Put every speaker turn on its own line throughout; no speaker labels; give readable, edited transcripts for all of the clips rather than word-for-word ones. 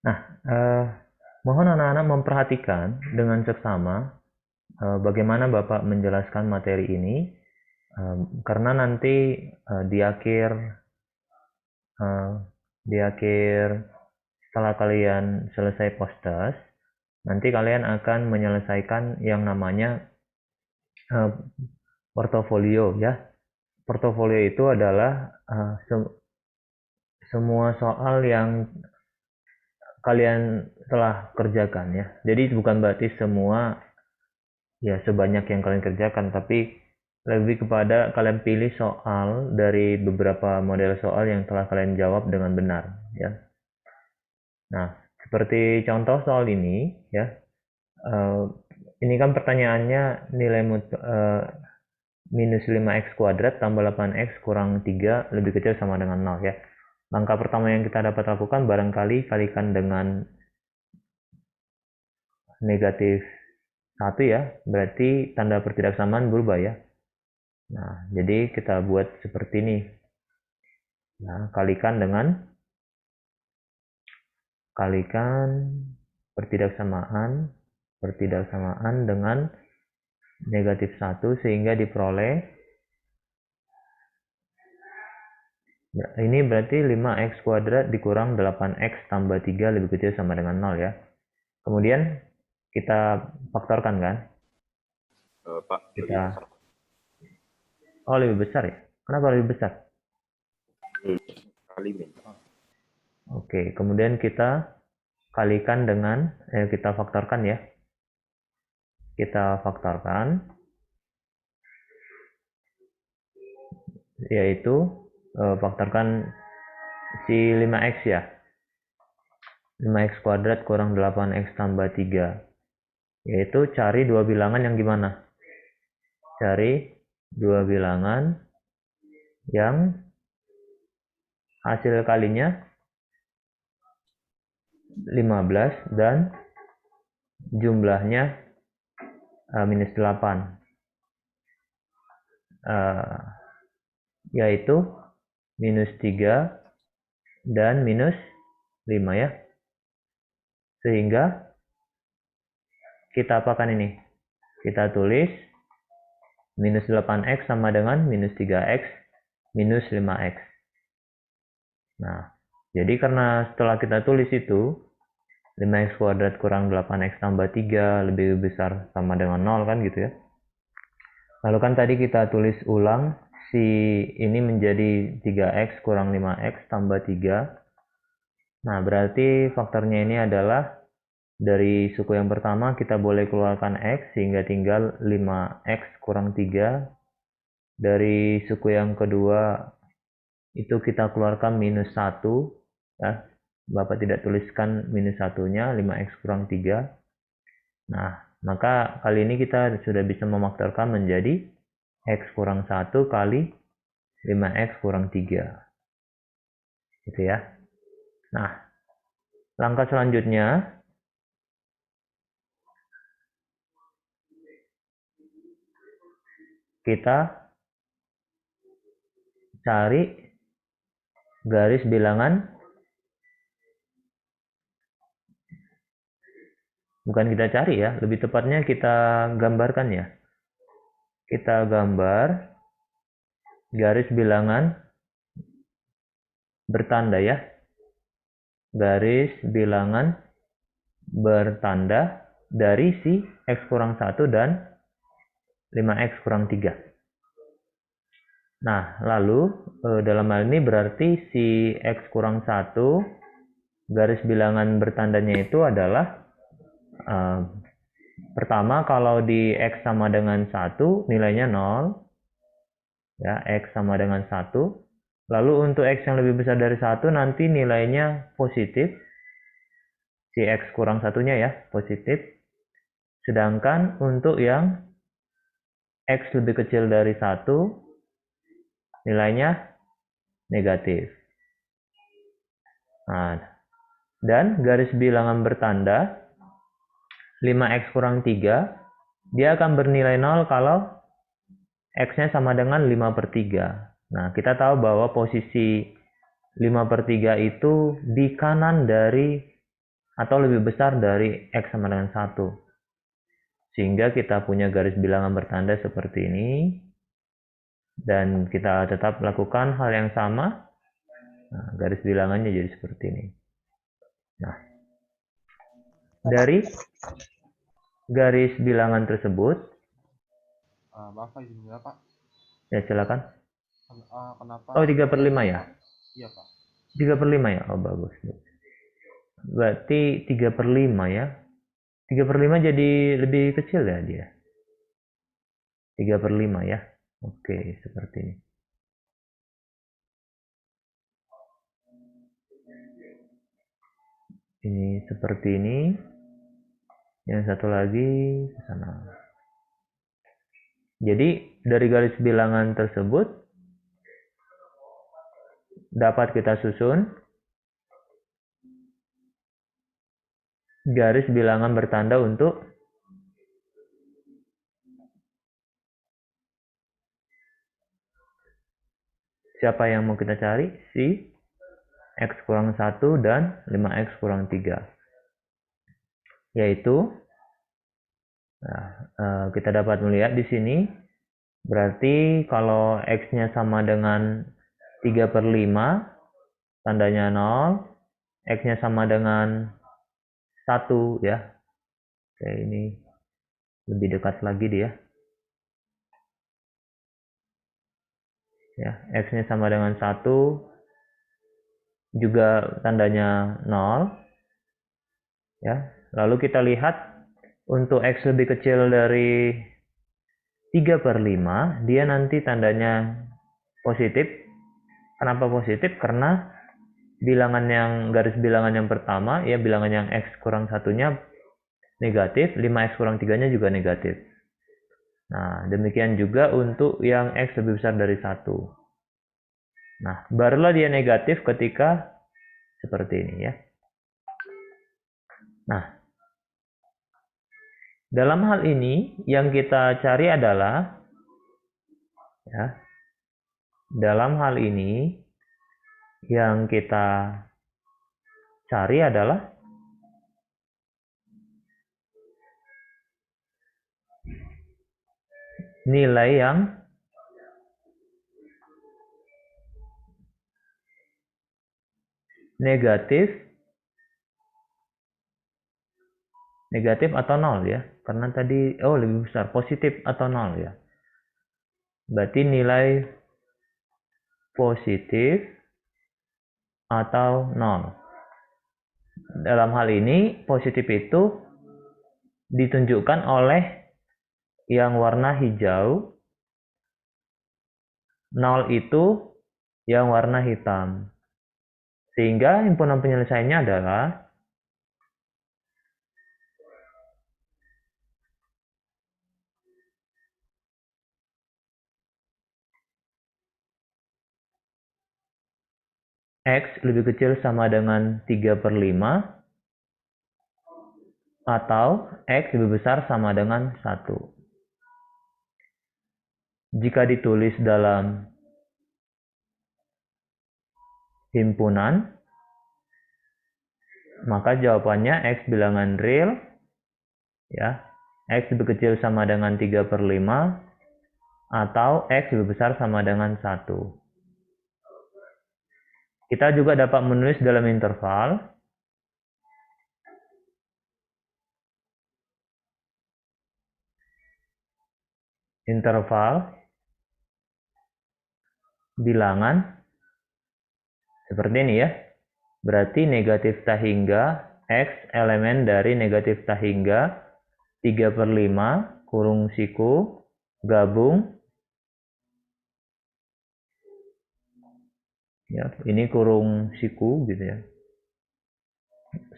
Nah, mohon anak-anak memperhatikan dengan seksama bagaimana Bapak menjelaskan materi ini, karena nanti di akhir eh, di akhir setelah kalian selesai postas, nanti kalian akan menyelesaikan yang namanya eh, portofolio ya. Portofolio itu adalah semua soal yang kalian telah kerjakan ya. Jadi bukan berarti semua ya sebanyak yang kalian kerjakan, tapi lebih kepada kalian pilih soal dari beberapa model soal yang telah kalian jawab dengan benar ya. Nah, seperti contoh soal ini ya, eh, ini kan pertanyaannya nilai minus 5x kuadrat tambah 8x kurang 3 lebih kecil sama dengan 0 ya. Langkah pertama yang kita dapat lakukan barangkali kalikan dengan negatif 1 ya, berarti tanda pertidaksamaan berubah ya. Nah, jadi kita buat seperti ini. Nah, kalikan pertidaksamaan dengan negatif 1 sehingga diperoleh ini berarti 5x kuadrat dikurang 8x tambah 3 lebih kecil sama dengan 0 ya. Kemudian kita faktorkan kan?
Pak, lebih
Kita
besar.
oh lebih besar ya. Kenapa lebih besar?
Kali min.
Oke, kemudian kita kalikan dengan kita faktorkan ya. Kita faktorkan yaitu faktorkan si 5x ya. 5x kuadrat kurang 8x tambah 3. Yaitu cari dua bilangan yang gimana? Cari dua bilangan yang hasil kalinya 15 dan jumlahnya minus 8. Yaitu minus 3 dan minus 5 ya. Sehingga kita apakan ini? Kita tulis minus 8x sama dengan minus 3x minus 5x. Nah, jadi karena setelah kita tulis itu 5x kuadrat kurang 8x tambah 3 lebih besar sama dengan 0 kan gitu ya. Lalu kan tadi kita tulis ulang si ini menjadi 3x kurang 5x tambah 3. Nah, berarti faktornya ini adalah dari suku yang pertama kita boleh keluarkan x sehingga tinggal 5x kurang 3. Dari suku yang kedua itu kita keluarkan minus 1 ya. Bapak tidak tuliskan minus satunya 5x kurang 3. Nah, maka kali ini kita sudah bisa memfaktorkan menjadi x kurang 1 kali 5x kurang 3. Gitu ya. Nah, langkah selanjutnya kita cari garis bilangan, bukan kita cari ya, lebih tepatnya kita gambarkan ya. Kita gambar garis bilangan bertanda ya. Garis bilangan bertanda dari si x kurang 1 dan 5x kurang 3. Nah, lalu dalam hal ini berarti si x kurang 1 garis bilangan bertandanya itu adalah pertama kalau di x sama dengan 1 nilainya 0 ya, x sama dengan 1. Lalu untuk x yang lebih besar dari 1 nanti nilainya positif. Si x kurang satunya ya, positif. Sedangkan untuk yang x lebih kecil dari 1 nilainya negatif. Nah, dan garis bilangan bertanda 5x kurang 3 dia akan bernilai 0 kalau x-nya sama dengan 5/3. Nah, kita tahu bahwa posisi 5/3 itu di kanan dari atau lebih besar dari X sama dengan 1. Sehingga kita punya garis bilangan bertanda seperti ini. Dan kita tetap lakukan hal yang sama. Nah, garis bilangannya jadi seperti ini. Nah, dari garis bilangan tersebut,
maaf Pak, izin Pak.
Ya silakan.
Kenapa?
Oh, 3/5 ya?
Iya Pak.
3/5 ya? Oh, bagus. Berarti 3/5 ya? 3/5 jadi lebih kecil ya dia? 3/5 ya? Oke, seperti ini. Ini seperti ini. Yang satu lagi ke sana. Jadi dari garis bilangan tersebut dapat kita susun garis bilangan bertanda untuk siapa yang mau kita cari? Si X kurang 1 dan 5X kurang 3. Yaitu, kita dapat melihat di sini, berarti kalau X-nya sama dengan 3/5, tandanya 0, X-nya sama dengan 1 ya. Oke, ini lebih dekat lagi dia. Ya, X-nya sama dengan 1, juga tandanya 0. Ya, lalu kita lihat untuk X lebih kecil dari 3/5, dia nanti tandanya positif. Kenapa positif? Karena bilangan yang garis bilangan yang pertama, ya bilangan yang X kurang 1-nya negatif, 5X kurang 3-nya juga negatif. Nah, demikian juga untuk yang X lebih besar dari 1. Nah, barulah dia negatif ketika seperti ini ya. Nah, dalam hal ini yang kita cari adalah ya, dalam hal ini yang kita cari adalah nilai yang negatif atau 0 ya. Karena tadi lebih besar, positif atau 0 ya. Berarti nilai positif atau 0. Dalam hal ini positif itu ditunjukkan oleh yang warna hijau, 0 itu yang warna hitam. Sehingga himpunan penyelesaiannya adalah X lebih kecil sama dengan 3/5 atau X lebih besar sama dengan 1. Jika ditulis dalam himpunan, maka jawabannya X bilangan real ya. X lebih kecil sama dengan 3/5 atau X lebih besar sama dengan 1. Kita juga dapat menulis dalam interval bilangan seperti ini ya. Berarti negatif tak hingga X elemen dari negatif tak hingga 3/5 kurung siku gabung ya, ini kurung siku gitu ya,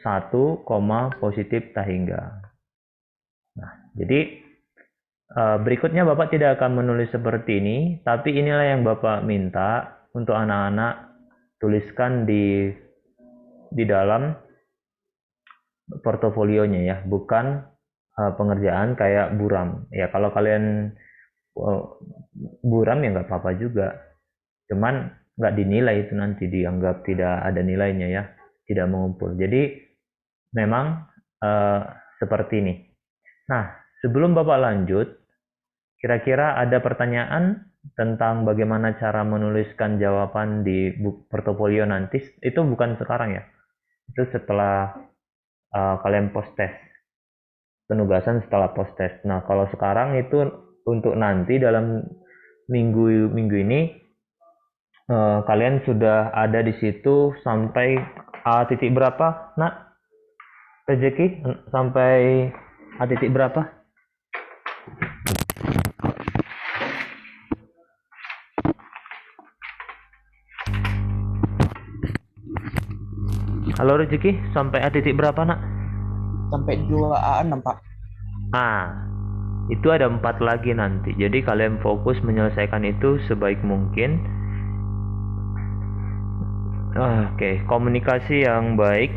1, positif tak hingga. Nah, jadi berikutnya Bapak tidak akan menulis seperti ini, tapi inilah yang Bapak minta untuk anak-anak tuliskan di dalam portofolionya ya, bukan pengerjaan kayak buram. Ya kalau kalian buram ya nggak apa-apa juga, cuman nggak dinilai, itu nanti dianggap tidak ada nilainya ya, tidak mengumpul. Jadi memang eh, seperti ini. Nah, sebelum Bapak lanjut, kira-kira ada pertanyaan tentang bagaimana cara menuliskan jawaban di portofolio nanti? Itu bukan sekarang ya, itu setelah kalian post test, penugasan setelah post test. Nah, kalau sekarang itu untuk nanti dalam minggu ini kalian sudah ada di situ sampai titik berapa, nak? Rezeki sampai titik berapa? Halo Rezeki, sampai titik berapa, nak?
Sampai 2A6 Pak.
Itu ada 4 lagi nanti. Jadi kalian fokus menyelesaikan itu sebaik mungkin. Oke, komunikasi yang baik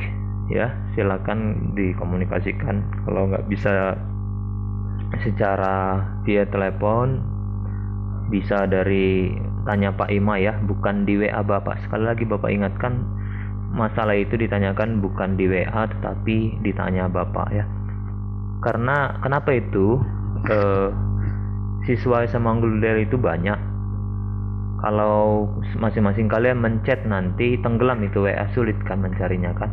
ya, silakan dikomunikasikan. Kalau nggak bisa secara via telepon, bisa dari tanya Pak Ima ya, bukan di WA Bapak. Sekali lagi Bapak ingatkan, masalah itu ditanyakan bukan di WA tetapi ditanya Bapak ya. Karena kenapa itu? Siswa SMA Anggul itu banyak. Kalau masing-masing kalian mencet nanti tenggelam itu WA, sulit kan mencarinya kan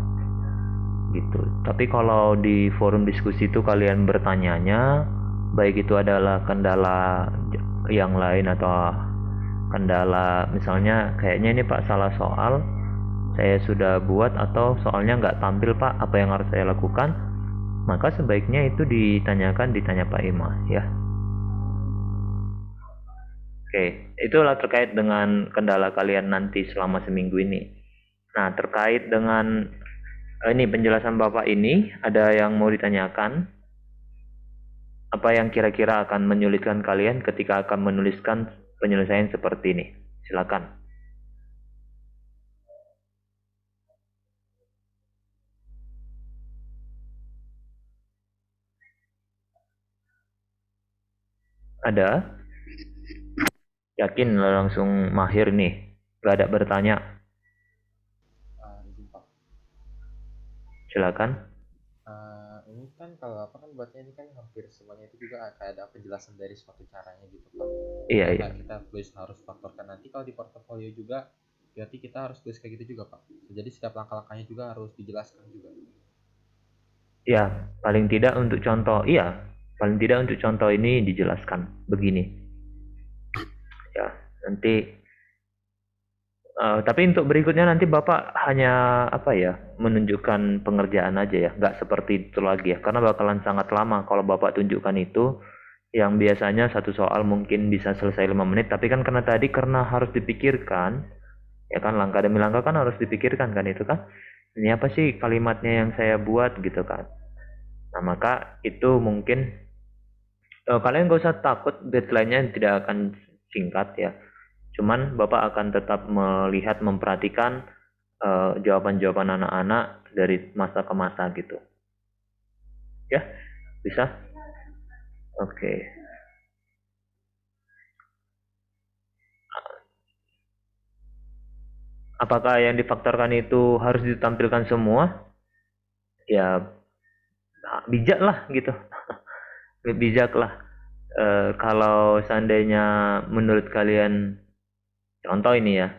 gitu. Tapi kalau di forum diskusi itu kalian bertanyanya, baik itu adalah kendala yang lain atau kendala misalnya kayaknya ini Pak salah soal saya sudah buat atau soalnya nggak tampil Pak, apa yang harus saya lakukan, maka sebaiknya itu ditanya Pak Ima ya. Oke, itulah terkait dengan kendala kalian nanti selama seminggu ini. Nah, terkait dengan ini penjelasan Bapak ini, ada yang mau ditanyakan? Apa yang kira-kira akan menyulitkan kalian ketika akan menuliskan penyelesaian seperti ini? Silakan. Ada? Yakin langsung mahir nih? Gak ada bertanya?
Izin Pak.
Silakan.
Ini kan kalau apa kan buatnya ini kan hampir semuanya itu juga kayak ada penjelasan dari suatu caranya gitu Pak.
Iya.
Kita tulis harus faktorkan, nanti kalau di portofolio juga berarti kita harus tulis kayak gitu juga Pak. Jadi setiap langkah-langkahnya juga harus dijelaskan juga.
Ya, paling tidak untuk contoh, iya, paling tidak untuk contoh ini dijelaskan begini. Ya, nanti tapi untuk berikutnya nanti Bapak hanya apa ya, menunjukkan pengerjaan aja ya, nggak seperti itu lagi ya, karena bakalan sangat lama kalau Bapak tunjukkan itu, yang biasanya satu soal mungkin bisa selesai 5 menit, tapi kan karena harus dipikirkan, ya kan langkah demi langkah kan harus dipikirkan kan itu kan, ini apa sih kalimatnya yang saya buat gitu kan. Nah maka itu mungkin kalian gak usah takut deadline-nya tidak akan singkat ya. Cuman Bapak akan tetap melihat, memperhatikan jawaban-jawaban anak-anak dari masa ke masa gitu. Ya, bisa? Oke. Apakah yang difaktorkan itu harus ditampilkan semua? Ya, bijak lah gitu. Bijak lah. Kalau seandainya menurut kalian, contoh ini ya,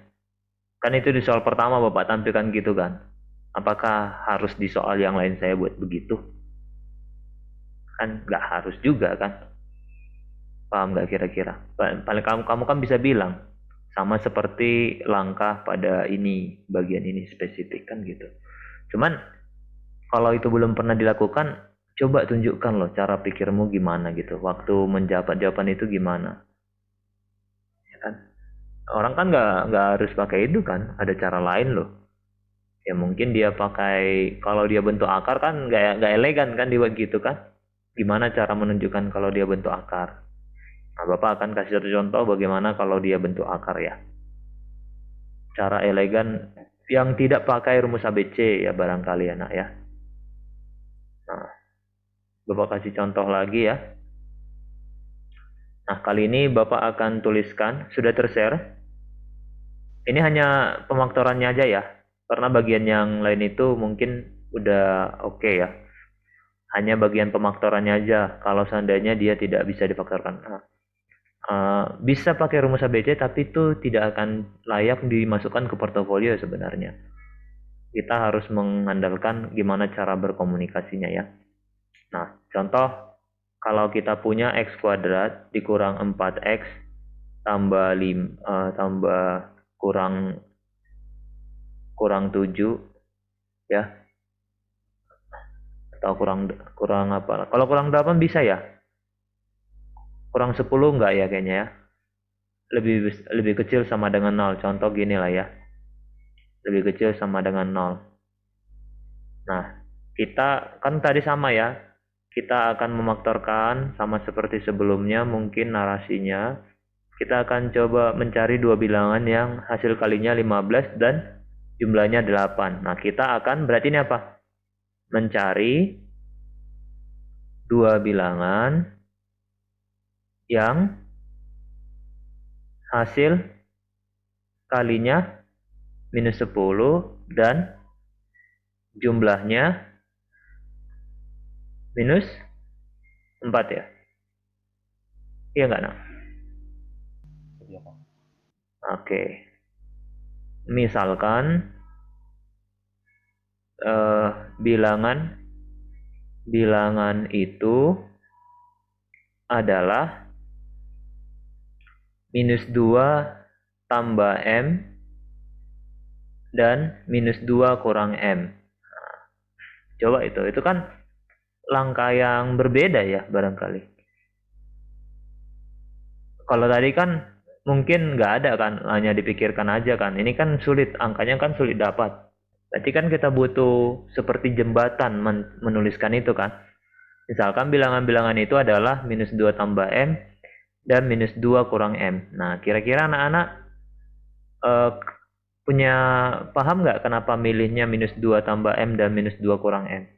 kan itu di soal pertama Bapak tampilkan gitu kan. Apakah harus di soal yang lain saya buat begitu? Kan nggak harus juga kan. Paham nggak kira-kira? Paling kamu kan bisa bilang, sama seperti langkah pada ini, bagian ini spesifik kan gitu. Cuman, kalau itu belum pernah dilakukan, coba tunjukkan loh cara pikirmu gimana gitu. Waktu menjawab jawaban itu gimana. Ya kan? Orang kan nggak harus pakai itu kan, ada cara lain loh. Ya mungkin dia pakai, kalau dia bentuk akar kan nggak elegan kan dibuat gitu kan. Gimana cara menunjukkan kalau dia bentuk akar? Nah, Bapak akan kasih satu contoh bagaimana kalau dia bentuk akar ya. Cara elegan yang tidak pakai rumus ABC ya barangkali ya nak ya. Nah, Bapak kasih contoh lagi ya. Nah, kali ini Bapak akan tuliskan, sudah tershare. Ini hanya pemaktorannya aja ya. Karena bagian yang lain itu mungkin udah oke ya. Hanya bagian pemaktorannya aja kalau seandainya dia tidak bisa difaktorkan. Nah, bisa pakai rumus ABC tapi itu tidak akan layak dimasukkan ke portofolio sebenarnya. Kita harus mengandalkan gimana cara berkomunikasinya ya. Nah, contoh kalau kita punya x kuadrat dikurang 4x tambah kurang 7 ya, atau kurang apa? Kalau kurang 8 bisa ya? Kurang 10 enggak ya kayaknya ya? Lebih kecil sama dengan 0. Contoh gini lah ya. Lebih kecil sama dengan 0. Nah, kita kan tadi sama ya. Kita akan memaktorkan sama seperti sebelumnya, mungkin narasinya. Kita akan coba mencari dua bilangan yang hasil kalinya 15 dan jumlahnya 8. Nah, kita akan berarti ini apa? Mencari dua bilangan yang hasil kalinya minus 10 dan jumlahnya minus 4 ya. Iya nggak, Nak?
Iya, Pak.
Oke. Misalkan bilangan itu adalah minus 2 tambah M dan minus 2 kurang M. Nah, coba itu kan langkah yang berbeda ya barangkali. Kalau tadi kan mungkin nggak ada kan, hanya dipikirkan aja kan. Ini kan sulit, angkanya kan sulit dapat. Berarti kan kita butuh seperti jembatan menuliskan itu kan. Misalkan bilangan-bilangan itu adalah minus 2 tambah M dan minus 2 kurang M. Nah, kira-kira anak-anak punya paham nggak kenapa milihnya minus 2 tambah M dan minus 2 kurang M?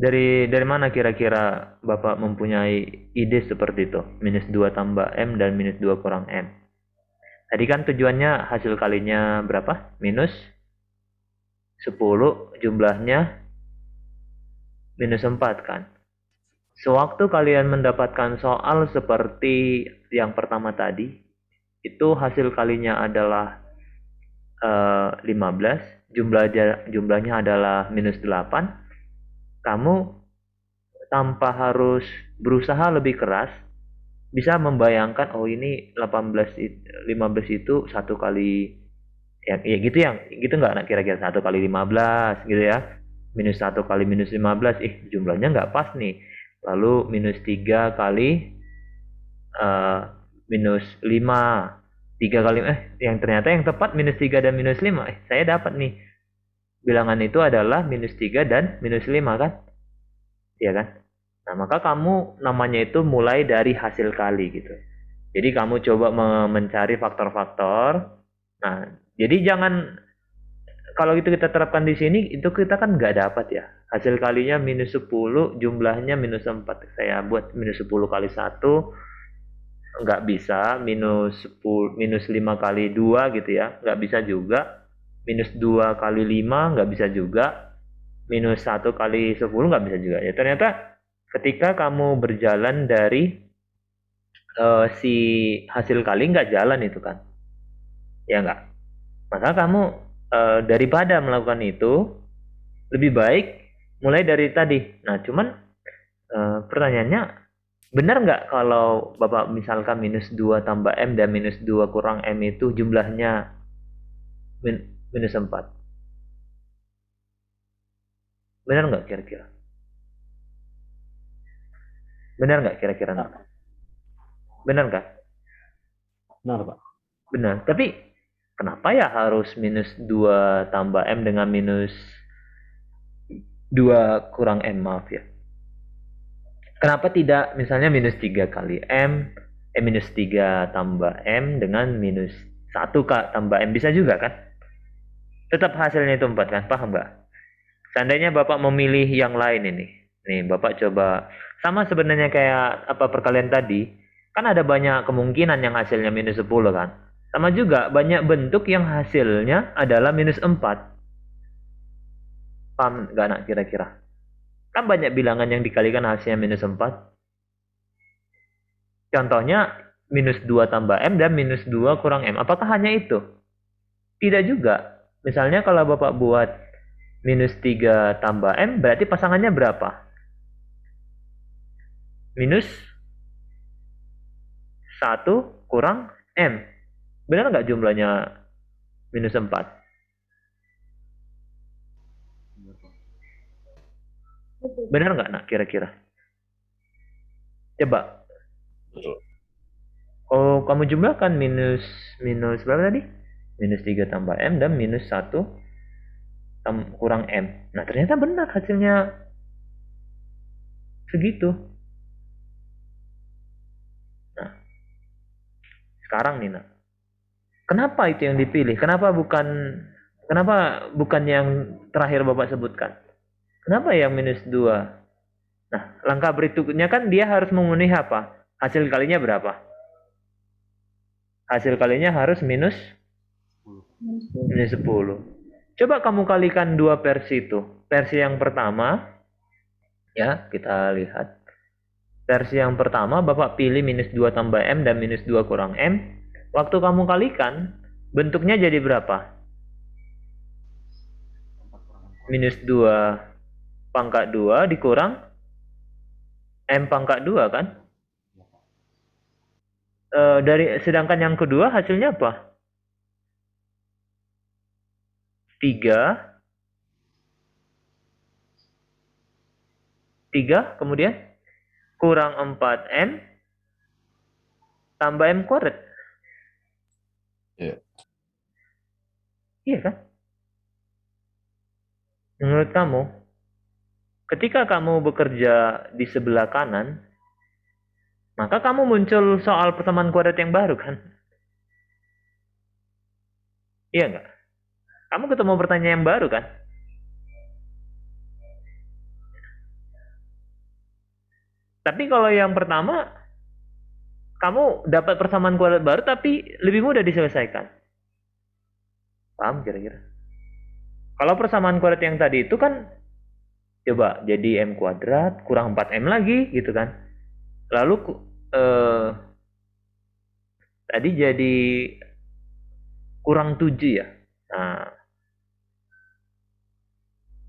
Dari mana kira-kira Bapak mempunyai ide seperti itu? Minus 2 tambah M dan minus 2 kurang M. Tadi kan tujuannya hasil kalinya berapa? Minus 10, jumlahnya minus 4 kan. Sewaktu kalian mendapatkan soal seperti yang pertama tadi, itu hasil kalinya adalah 15, jumlahnya adalah minus 8. Kamu tanpa harus berusaha lebih keras bisa membayangkan, oh ini 15 itu 1 kali ya gitu nggak, nah, kira-kira 1 kali 15 gitu ya, minus 1 kali minus 15, jumlahnya nggak pas nih, lalu minus 3 kali minus 5, 3 kali yang ternyata yang tepat minus 3 dan minus 5, saya dapat nih bilangan itu adalah minus 3 dan minus 5 kan, ya kan. Nah, maka kamu namanya itu mulai dari hasil kali gitu. Jadi kamu coba mencari faktor-faktor. Nah, jadi jangan, kalau itu kita terapkan di sini, itu kita kan nggak dapat ya. Hasil kalinya minus 10, jumlahnya minus 4. Saya buat minus 10 kali 1, nggak bisa. Minus 5 kali 2 gitu ya, nggak bisa juga. Minus 2 kali 5 nggak bisa juga. Minus 1 kali 10 nggak bisa juga. Ya, ternyata ketika kamu berjalan dari si hasil kali nggak jalan itu kan. Ya nggak? Maka kamu daripada melakukan itu, lebih baik mulai dari tadi. Nah, cuman pertanyaannya, benar nggak kalau Bapak misalkan minus 2 tambah M dan minus 2 kurang M itu jumlahnya minus 4? Benar nggak kira-kira? Benar nggak kira-kira? Benar nggak?
Benar, Pak.
Benar. Tapi kenapa ya harus minus 2 tambah M dengan minus 2 kurang M, maaf ya. Kenapa tidak misalnya minus 3 kali M, minus 3 tambah M dengan minus 1 tambah M, bisa juga kan? Tetap hasilnya itu 4 kan, paham nggak? Seandainya Bapak memilih yang lain ini. Nih, Bapak coba, sama sebenarnya kayak apa perkalian tadi, kan ada banyak kemungkinan yang hasilnya minus 10 kan. Sama juga banyak bentuk yang hasilnya adalah minus 4. Paham nggak nak kira-kira? Kan banyak bilangan yang dikalikan hasilnya minus 4. Contohnya minus 2 tambah M dan minus 2 kurang M. Apakah hanya itu? Tidak juga. Misalnya kalau Bapak buat minus 3 tambah M, berarti pasangannya berapa? Minus 1 kurang M. Benar nggak jumlahnya minus 4?
Bener, Pak.
Benar nggak nak kira-kira? Coba.
Betul.
Oh, kamu jumlahkan minus berapa tadi? Minus 3 tambah M dan minus 1 kurang M. Nah, ternyata benar hasilnya segitu. Nah, sekarang nih nak. Kenapa itu yang dipilih? Kenapa bukan yang terakhir Bapak sebutkan? Kenapa yang minus 2? Nah, langkah berikutnya kan dia harus memenuhi apa? Hasil kalinya berapa? Hasil kalinya harus minus 10. Coba kamu kalikan dua versi itu. Versi yang pertama, ya kita lihat. Versi yang pertama Bapak pilih minus 2 tambah M dan minus 2 kurang M. Waktu kamu kalikan, bentuknya jadi berapa? Minus 2 pangkat 2 dikurang M pangkat 2 kan? Sedangkan yang kedua hasilnya apa? 3 kemudian kurang 4M tambah M kuadrat.
Iya.
Iya kan? Menurut kamu, ketika kamu bekerja di sebelah kanan, maka kamu muncul soal persamaan kuadrat yang baru kan? Iya nggak? Kamu ketemu pertanyaan yang baru kan? Tapi kalau yang pertama, kamu dapat persamaan kuadrat baru tapi lebih mudah diselesaikan. Paham kira-kira? Kalau persamaan kuadrat yang tadi itu kan, coba jadi M kuadrat kurang 4M lagi gitu kan. Lalu tadi jadi kurang 7 ya. Nah,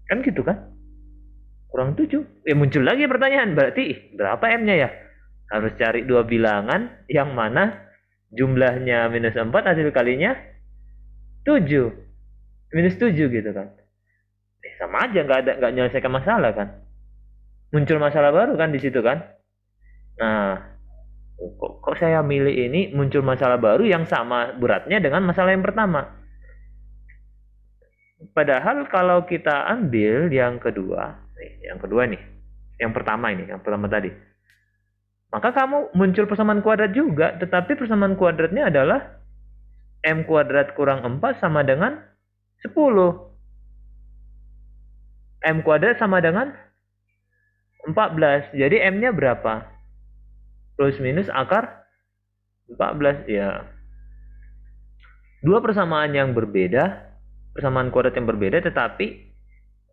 kan gitu kan? Kurang 7. Ya muncul lagi pertanyaan, berarti berapa M-nya ya? Harus cari dua bilangan yang mana jumlahnya minus 4, hasil kalinya 7. Minus 7 gitu kan. Sama aja, nggak menyelesaikan masalah kan. Muncul masalah baru kan di situ kan. Nah, kok saya milih ini muncul masalah baru yang sama beratnya dengan masalah yang pertama. Padahal kalau kita ambil yang kedua nih, yang pertama tadi, maka kamu muncul persamaan kuadrat juga, tetapi persamaan kuadratnya adalah M kuadrat kurang 4 sama dengan 10. M kuadrat sama dengan 14. Jadi M-nya berapa? Plus minus akar 14. Ya. Dua persamaan yang berbeda, persamaan kuadrat yang berbeda, tetapi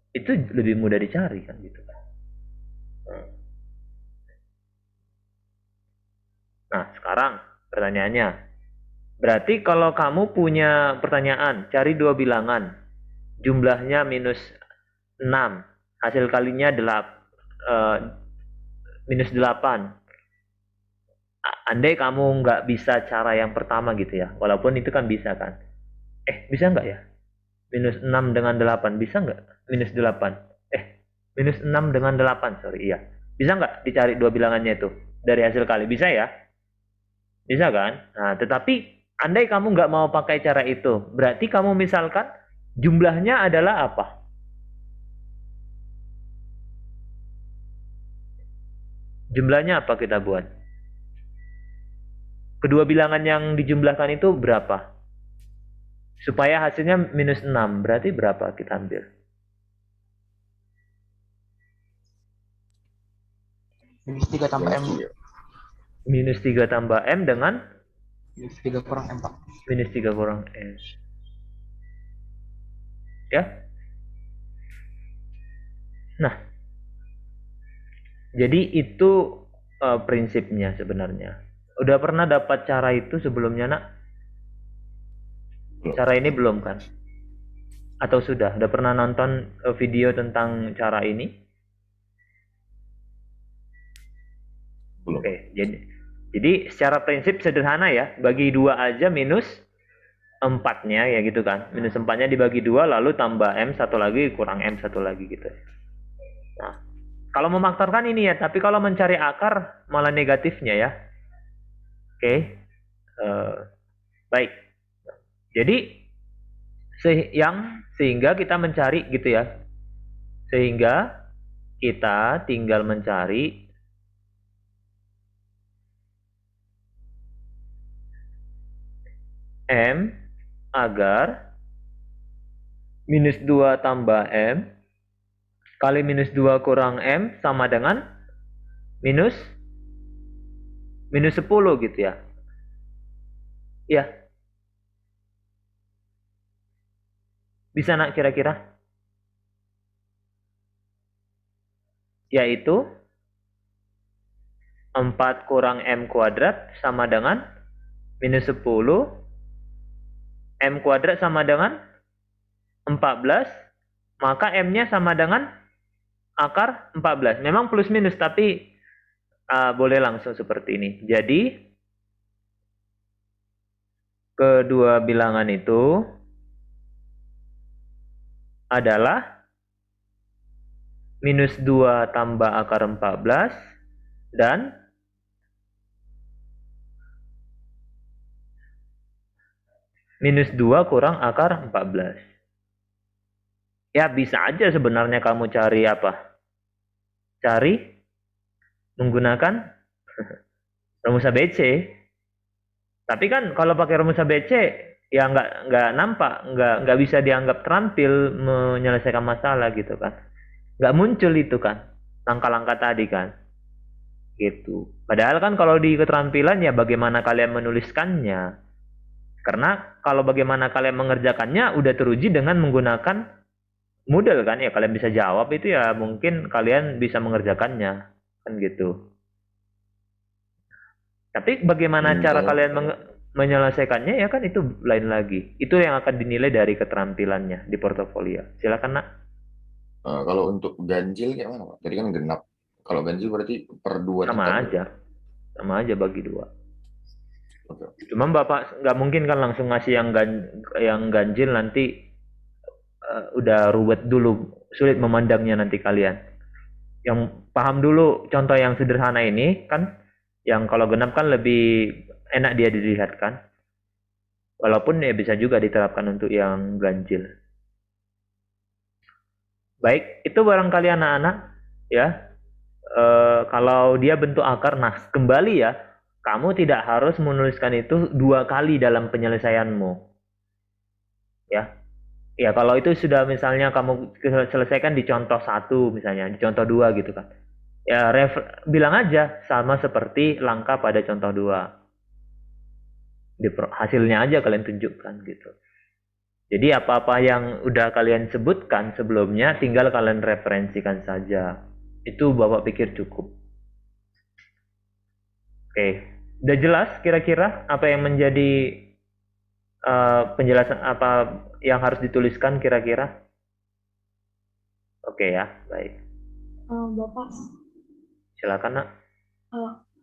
itu lebih mudah dicari kan gitu. Nah, sekarang pertanyaannya. Berarti kalau kamu punya pertanyaan, cari dua bilangan. Jumlahnya minus 6. Hasil kalinya minus 8. Andai kamu nggak bisa cara yang pertama gitu ya. Walaupun itu kan bisa kan. Bisa nggak ya? Minus 6 dengan 8. Bisa nggak? Minus 8. Minus 6 dengan 8. Sorry, iya. Bisa nggak dicari dua bilangannya itu? Dari hasil kali. Bisa ya? Bisa kan? Nah, tetapi andai kamu nggak mau pakai cara itu. Berarti kamu misalkan jumlahnya adalah apa? Jumlahnya apa kita buat? Kedua bilangan yang dijumlahkan itu berapa? Supaya hasilnya minus 6. Berarti berapa kita ambil?
Minus 3 tambah M.
Iya.
Minus 3 tambah M dengan
Minus 3 kurang M, Pak.
Minus 3 kurang M. Ya. Nah, jadi itu prinsipnya sebenarnya. Udah pernah dapat cara itu sebelumnya, Nak?
Belum.
Cara ini belum kan? Atau sudah? Udah pernah nonton video tentang cara ini?
Belum.
Oke, jadi secara prinsip sederhana ya, bagi 2 aja minus 4-nya ya gitu kan. Minus 4-nya dibagi 2 lalu tambah M satu lagi kurang M satu lagi gitu. Nah, kalau memaktorkan ini ya, tapi kalau mencari akar malah negatifnya ya. Oke. Baik. Jadi sehingga kita mencari gitu ya. Sehingga kita tinggal mencari M agar minus 2 tambah M kali minus 2 kurang M sama dengan minus 10 gitu ya. Iya. Bisa nak kira-kira? Yaitu 4 kurang M kuadrat sama dengan minus 10. M kuadrat sama dengan 14. Maka M-nya sama dengan akar 14. Memang plus minus, tapi boleh langsung seperti ini. Jadi, kedua bilangan itu adalah minus 2 tambah akar 14 dan minus 2 kurang akar 14. Ya bisa aja sebenarnya kamu cari apa? Cari menggunakan rumus ABC. Tapi kan kalau pakai rumus ABC ya nggak nampak, nggak bisa dianggap terampil menyelesaikan masalah gitu kan. Nggak muncul itu kan langkah-langkah tadi kan. Gitu. Padahal kan kalau di keterampilan ya bagaimana kalian menuliskannya. Karena kalau bagaimana kalian mengerjakannya udah teruji dengan menggunakan model kan ya, kalian bisa jawab itu ya mungkin kalian bisa mengerjakannya kan gitu. Tapi bagaimana cara kalian menyelesaikannya ya kan itu lain lagi. Itu yang akan dinilai dari keterampilannya di portofolio. Silakan nak.
Kalau untuk ganjil kayak mana, Pak? Tadi kan genap. Kalau ganjil berarti per 2
Sama aja bagi 2.
Oke.
Cuma Bapak nggak mungkin kan langsung ngasih yang ganjil nanti udah ruwet dulu, sulit memandangnya nanti kalian. Yang paham dulu contoh yang sederhana ini kan, yang kalau genap kan lebih enak dia dilihat kan. Walaupun ya bisa juga diterapkan untuk yang ganjil. Baik, itu barangkali anak-anak ya. Kalau dia bentuk akar, nah kembali ya, kamu tidak harus menuliskan itu 2 kali dalam penyelesaianmu. Ya, kalau itu sudah misalnya kamu selesaikan di contoh 1 misalnya, di contoh 2 gitu kan. Ya, bilang aja sama seperti langkah pada contoh 2. Hasilnya aja kalian tunjukkan gitu. Jadi apa-apa yang udah kalian sebutkan sebelumnya tinggal kalian referensikan saja. Itu Bapak pikir cukup. Oke, udah jelas kira-kira apa yang menjadi penjelasan apa yang harus dituliskan kira-kira? Oke ya, baik.
Bapak,
Silakan nak.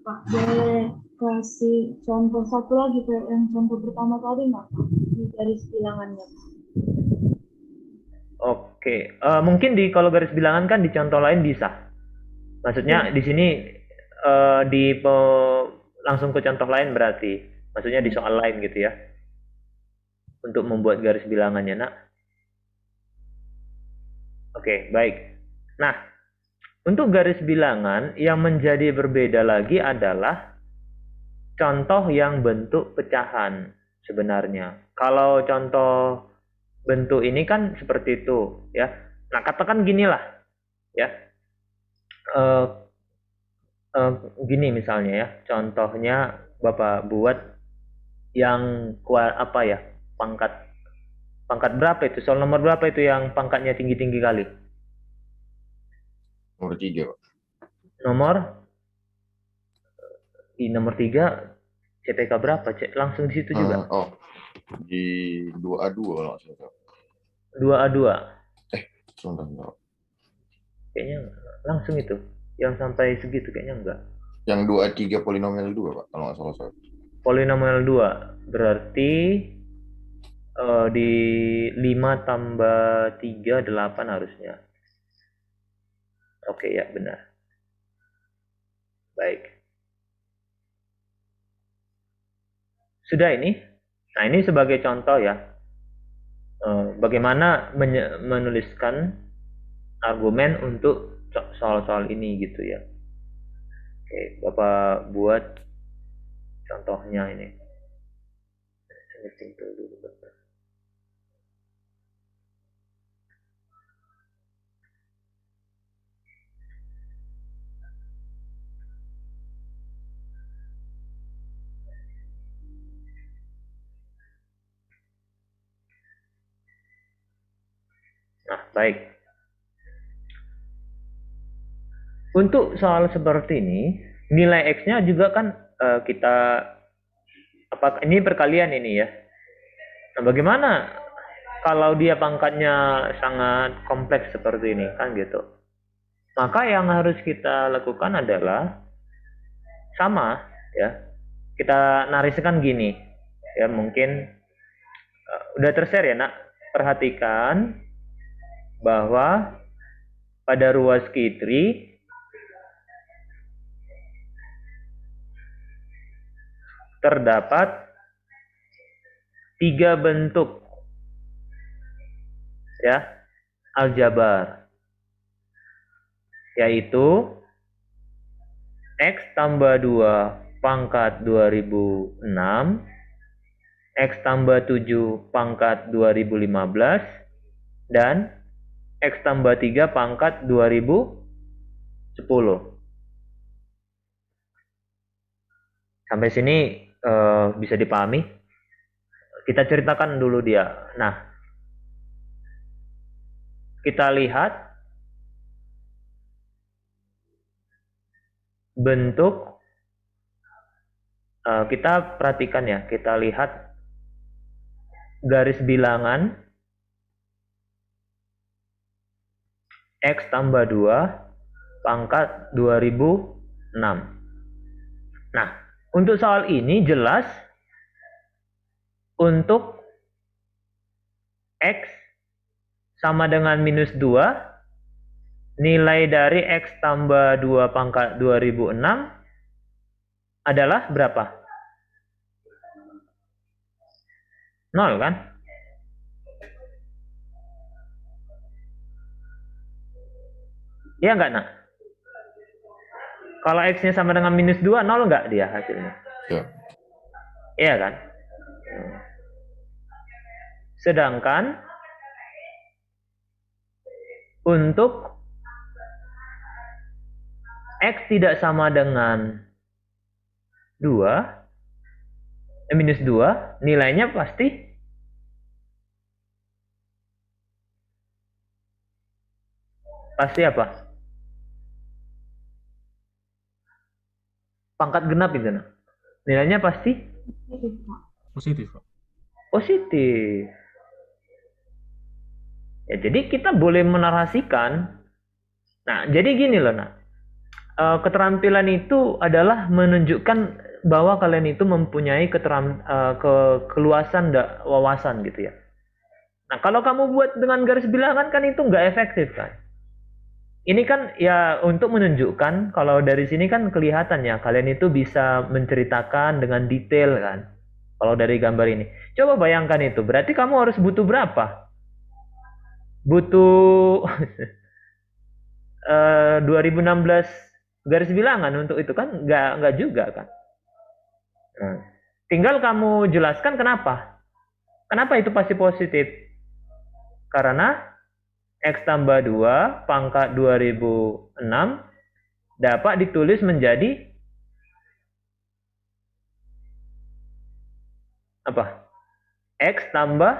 Pak, boleh kasih contoh satu lagi Pak, yang contoh pertama tadi nggak Pak? Di garis bilangannya Pak.
Oke, mungkin kalau garis bilangan kan di contoh lain bisa. Maksudnya di sini langsung ke contoh lain berarti. Maksudnya di soal lain gitu ya. Untuk membuat garis bilangannya nak. Oke, baik. Nah, untuk garis bilangan yang menjadi berbeda lagi adalah contoh yang bentuk pecahan sebenarnya. Kalau contoh bentuk ini kan seperti itu ya. Nah, katakan ginilah ya. Gini misalnya ya. Contohnya Bapak buat yang apa ya, pangkat berapa itu, soal nomor berapa itu yang pangkatnya tinggi-tinggi kali?
Nomor 3, Pak.
Nomor 3 CPK berapa? Cek langsung di situ juga.
Di 2A2 kalau nggak salah.
2A2.
Sebentar.
Kayaknya langsung itu. Yang sampai segitu kayaknya enggak.
Yang 2A3 polinomial 2, Pak, kalau nggak salah.
Polinomial 2 berarti di 5 tambah 3 8 harusnya. Oke ya, benar. Baik. Sudah ini. Nah, ini sebagai contoh ya. Bagaimana menuliskan argumen untuk soal-soal ini gitu ya. Oke, Bapak buat contohnya ini. Selecting tool dulu, Bapak. Nah, baik. Untuk soal seperti ini, nilai X-nya juga kan ini perkalian ini ya. Nah, bagaimana kalau dia pangkatnya sangat kompleks seperti ini kan gitu. Maka yang harus kita lakukan adalah sama ya. Kita narasikan gini. Ya, mungkin udah tershare ya, Nak. Perhatikan bahwa pada ruas Q3 terdapat 3 bentuk ya aljabar, yaitu X tambah 2 pangkat 2006, X tambah 7 pangkat 2015, dan X tambah 3 pangkat 2010. Sampai sini bisa dipahami? Kita ceritakan dulu dia. Nah, kita lihat bentuk, kita perhatikan ya, kita lihat garis bilangan X tambah 2 pangkat 2006. Nah, untuk soal ini jelas untuk X sama dengan minus 2, nilai dari X tambah 2 pangkat 2006 adalah berapa? 0 kan? Iya nggak, Nak? Kalau X-nya sama dengan minus 2, 0 nggak dia hasilnya?
Ya.
Iya kan? Sedangkan untuk X tidak sama dengan 2, minus 2, nilainya pasti apa? Pangkat genap itu, Nak. Nilainya pasti
Positif, Pak.
positif. Ya, jadi kita boleh menarasikan. Nah, jadi gini loh, Nak. Keterampilan itu adalah menunjukkan bahwa kalian itu mempunyai keluasan wawasan gitu ya. Nah, kalau kamu buat dengan garis bilangan kan itu nggak efektif kan. Ini kan ya untuk menunjukkan, kalau dari sini kan kelihatan ya, kalian itu bisa menceritakan dengan detail kan. Kalau dari gambar ini. Coba bayangkan itu, berarti kamu harus butuh berapa? Butuh 2016 garis bilangan untuk itu kan? Nggak juga kan. Nah, tinggal kamu jelaskan kenapa. Kenapa itu pasti positif? Karena X tambah 2 pangkat 2006 dapat ditulis menjadi apa? X tambah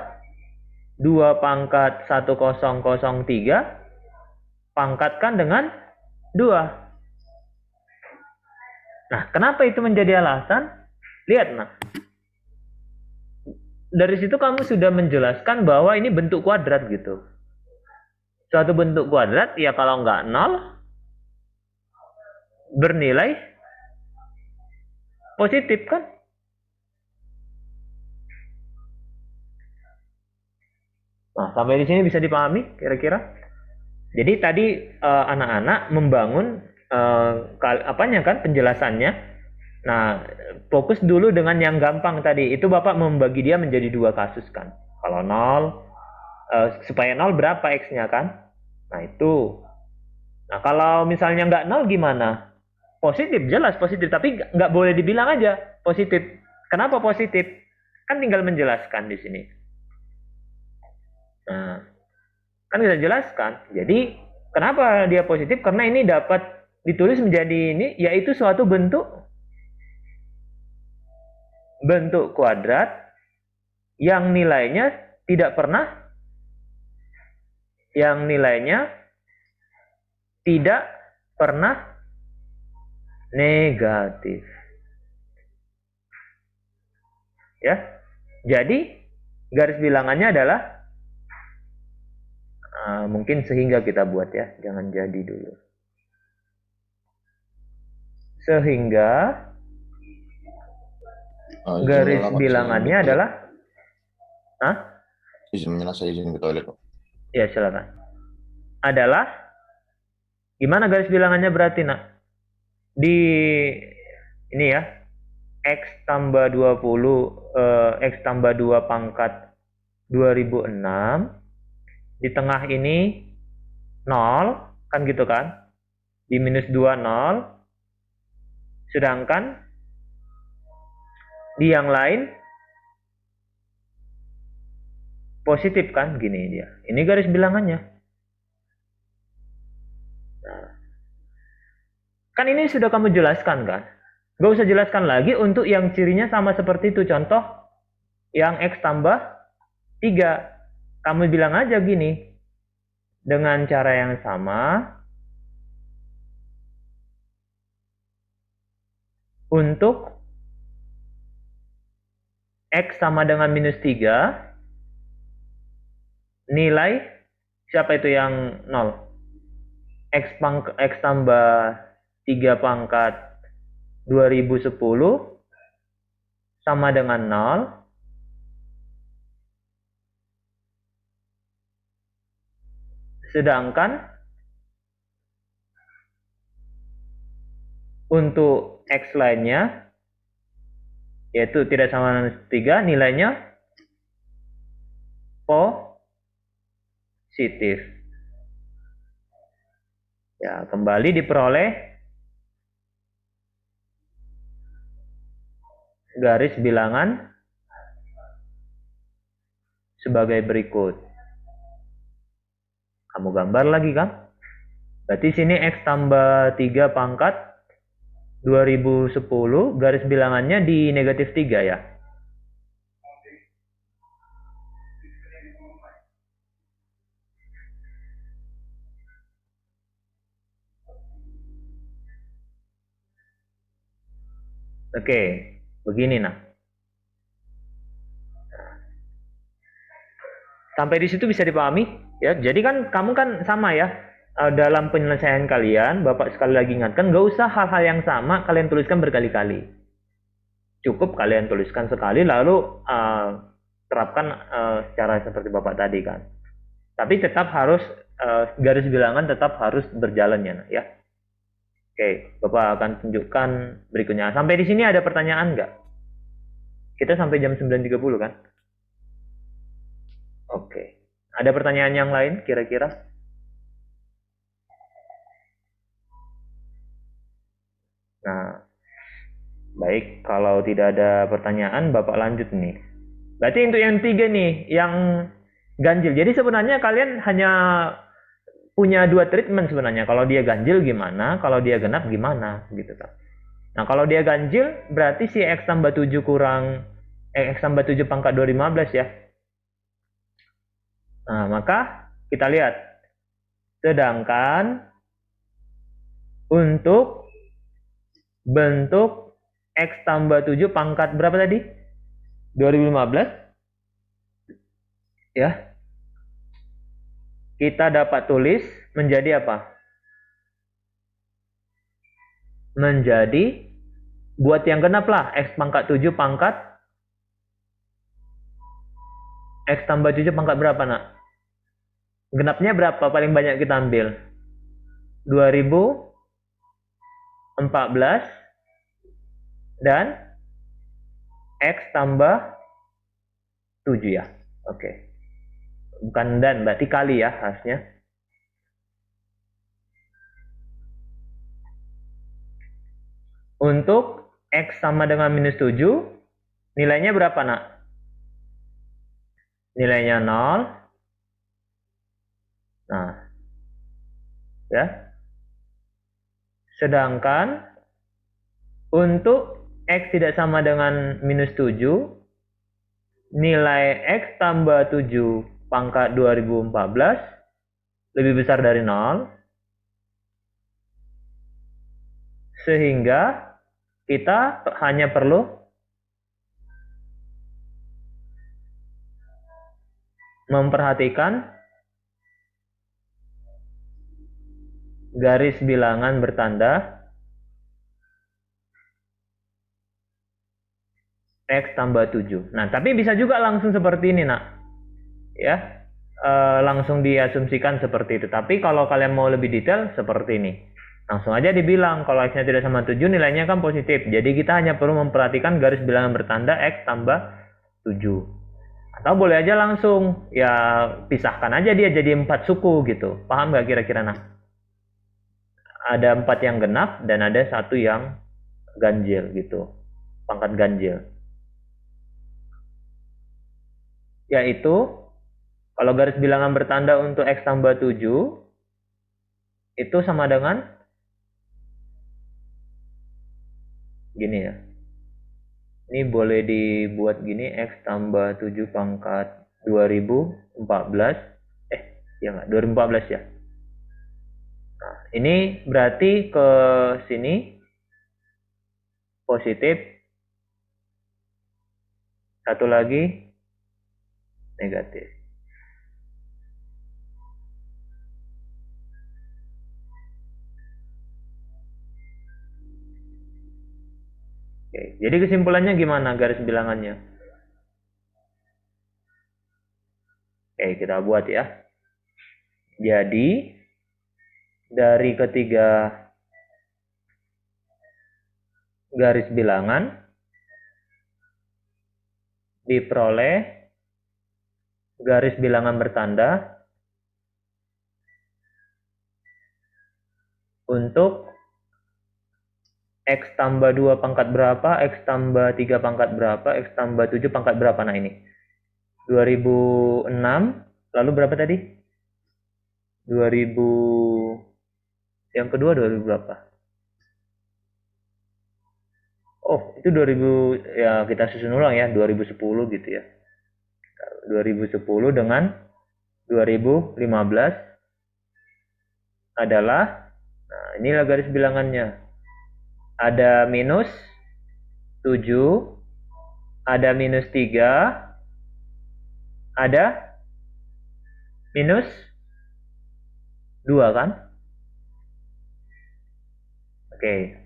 2 pangkat 1003 pangkatkan dengan 2. Nah, kenapa itu menjadi alasan? Lihat, nah. Dari situ kamu sudah menjelaskan bahwa ini bentuk kuadrat gitu. Suatu bentuk kuadrat, ya kalau nggak 0, bernilai positif kan? Nah, sampai di sini bisa dipahami kira-kira? Jadi tadi anak-anak membangun apanya kan penjelasannya. Nah, fokus dulu dengan yang gampang tadi. Itu Bapak membagi dia menjadi 2 kasus kan. Kalau 0, supaya 0 berapa X-nya kan? Nah, itu. Nah, kalau misalnya nggak 0 gimana? Positif, jelas positif. Tapi nggak boleh dibilang aja positif. Kenapa positif? Kan tinggal menjelaskan di sini. Nah, kan kita jelaskan. Jadi, kenapa dia positif? Karena ini dapat ditulis menjadi ini, yaitu suatu bentuk kuadrat yang nilainya tidak pernah negatif. Ya. Jadi, garis bilangannya adalah mungkin sehingga kita buat ya, jangan jadi dulu. Sehingga garis bilangannya adalah
izin ke toilet, Pak.
Ya, silakan. Adalah gimana garis bilangannya berarti, Nak? Di ini ya, X tambah 20 X tambah 2 pangkat 2006. Di tengah ini 0, kan gitu kan? Di minus 2, 0. Sedangkan di yang lain positif kan? Gini dia. Ini garis bilangannya. Nah. Kan ini sudah kamu jelaskan kan? Gak usah jelaskan lagi untuk yang cirinya sama seperti itu. Contoh yang X tambah 3. Kamu bilang aja gini, dengan cara yang sama, untuk X sama dengan minus 3, nilai, siapa itu yang 0? X tambah 3 pangkat 2010 sama dengan 0. Sedangkan untuk X lainnya, yaitu tidak sama dengan 3, nilainya positif. Ya, kembali diperoleh garis bilangan sebagai berikut. Kamu gambar lagi kan? Berarti sini X tambah 3 pangkat 2010, garis bilangannya di negatif 3 ya. Oke, begini nah. Sampai di situ bisa dipahami? Ya, jadi kan kamu kan sama ya, dalam penyelesaian kalian, Bapak sekali lagi ingatkan, gak usah hal-hal yang sama kalian tuliskan berkali-kali. Cukup kalian tuliskan sekali, lalu terapkan secara seperti Bapak tadi kan. Tapi tetap harus, garis bilangan tetap harus berjalan ya. Oke, Bapak akan tunjukkan berikutnya. Sampai di sini ada pertanyaan nggak? Kita sampai jam 9.30 kan? Oke. Ada pertanyaan yang lain kira-kira? Nah, baik. Kalau tidak ada pertanyaan, Bapak lanjut nih. Berarti untuk yang 3 nih, yang ganjil. Jadi sebenarnya kalian hanya punya 2 treatment sebenarnya. Kalau dia ganjil gimana, kalau dia genap gimana, gitu kan. Nah, kalau dia ganjil, berarti si X tambah 7 kurang X tambah 7 pangkat 215 ya. Nah, maka kita lihat. Sedangkan untuk bentuk X tambah 7 pangkat berapa tadi? 2015. Ya. Kita dapat tulis menjadi apa? Menjadi, buat yang genap lah, X pangkat 7 pangkat X tambah 7 pangkat berapa nak? Genapnya berapa paling banyak kita ambil? 2014 dan X tambah 7 ya. Oke. Bukan dan, berarti kali ya harusnya. Untuk X sama dengan minus 7, nilainya berapa nak? Nilainya 0. Nah, ya. Sedangkan untuk X tidak sama dengan minus 7, nilai X tambah 7 pangkat 2014 lebih besar dari 0. Sehingga kita hanya perlu memperhatikan garis bilangan bertanda X tambah 7. Nah, tapi bisa juga langsung seperti ini, nak. Ya, langsung diasumsikan seperti itu. Tapi kalau kalian mau lebih detail, seperti ini. Langsung aja dibilang, kalau X-nya tidak sama 7, nilainya kan positif. Jadi kita hanya perlu memperhatikan garis bilangan bertanda X tambah 7. Atau boleh aja langsung, ya pisahkan aja dia jadi 4 suku gitu. Paham nggak kira-kira, nah? Ada 4 yang genap dan ada 1 yang ganjil gitu. Pangkat ganjil. Yaitu, kalau garis bilangan bertanda untuk X tambah 7, itu sama dengan gini ya. Ini boleh dibuat gini, X tambah 7 pangkat 2014. Ya nggak, 2014 ya. Nah, ini berarti ke sini positif. Satu lagi negatif. Oke, jadi kesimpulannya gimana garis bilangannya? Oke, kita buat ya. Jadi, dari ketiga garis bilangan diperoleh garis bilangan bertanda untuk X tambah 2 pangkat berapa, X tambah 3 pangkat berapa, X tambah 7 pangkat berapa. Nah ini 2006, lalu berapa tadi? 2000, yang kedua 2000 berapa? Oh, itu 2000, ya kita susun ulang ya, 2010 gitu ya. 2010 dengan 2015 adalah, nah inilah garis bilangannya. Ada minus 7, ada minus 3, ada minus 2 kan? Oke.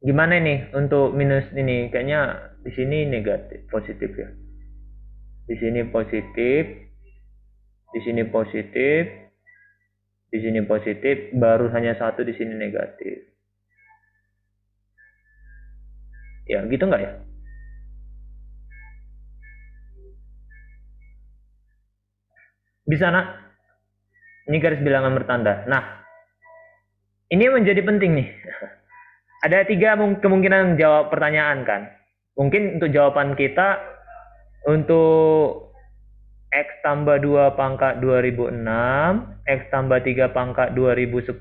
Gimana nih untuk minus ini? Kayaknya di sini negatif, positif ya. Di sini positif, di sini positif, di sini positif, baru hanya 1 di sini negatif. Ya, gitu nggak ya? Bisa, nak? Ini garis bilangan bertanda. Nah, ini menjadi penting nih. Ada 3 kemungkinan jawab pertanyaan kan. Mungkin untuk jawaban kita untuk X tambah 2 pangkat 2006, X tambah 3 pangkat 2010,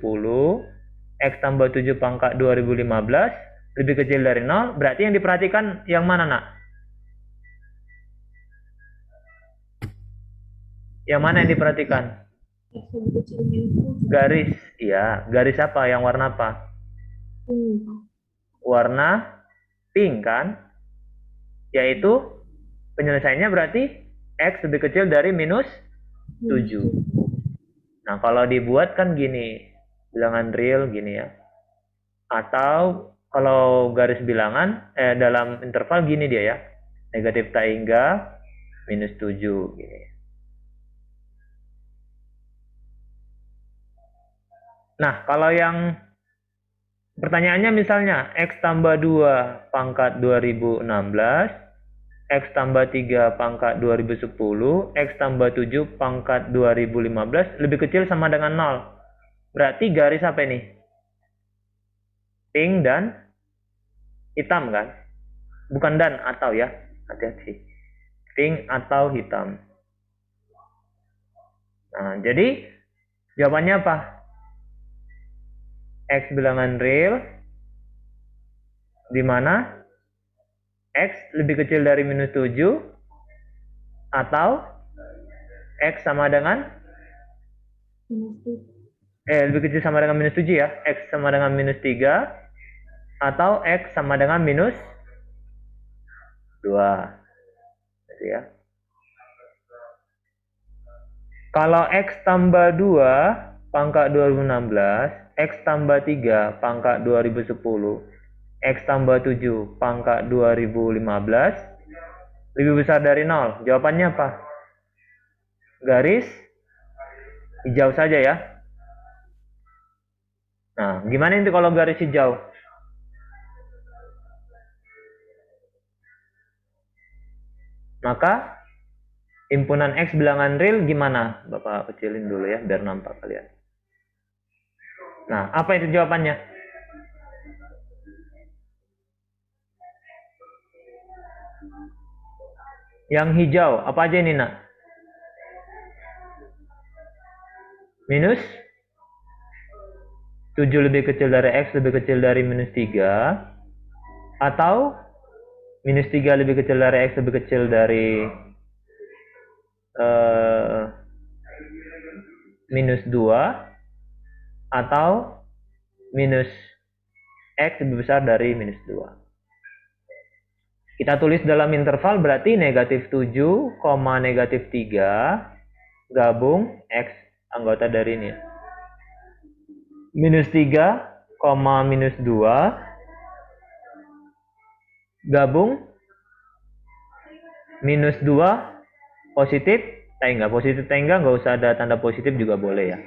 X tambah 7 pangkat 2015 lebih kecil dari 0, berarti yang diperhatikan yang mana, nak? Yang mana yang diperhatikan?
X lebih kecil minus 7.
Garis, iya. Garis apa? Yang warna apa? Warna pink kan? Yaitu penyelesaiannya berarti X lebih kecil dari minus 7. Nah, kalau dibuat kan gini, bilangan real gini ya. Atau kalau garis bilangan dalam interval gini dia ya. Negatif tak hingga minus 7 gini. Nah, kalau yang pertanyaannya misalnya X tambah 2 pangkat 2016, X tambah 3 pangkat 2010, X tambah 7 pangkat 2015 lebih kecil sama dengan 0. Berarti garis apa ini? Pink dan hitam kan? Bukan dan atau ya. Hati-hati. Pink atau hitam. Nah, jadi jawabannya apa? X bilangan real di mana X lebih kecil dari minus 7 atau X sama dengan lebih kecil sama dengan minus 7 ya. X sama dengan minus 3 atau X sama dengan minus 2. Gitu ya. Kalau X tambah 2 pangkat 2016, X tambah 3 pangkat 2010, X tambah 7 pangkat 2015 lebih besar dari 0. Jawabannya apa? Garis hijau saja ya. Nah, gimana itu kalau garis hijau? Maka himpunan X bilangan real gimana? Bapak kecilin dulu ya biar nampak kalian. Nah, apa itu jawabannya? Yang hijau, apa aja ini, nak? Minus 7 lebih kecil dari X lebih kecil dari minus 3. Atau minus 3 lebih kecil dari X lebih kecil dari minus 2. Atau minus X lebih besar dari minus 2. Kita tulis dalam interval berarti negatif 7, negatif 3 gabung X anggota dari ini. Minus 3, minus 2 gabung minus 2 positif tengah. Positif tengah nggak usah ada tanda positif juga boleh ya.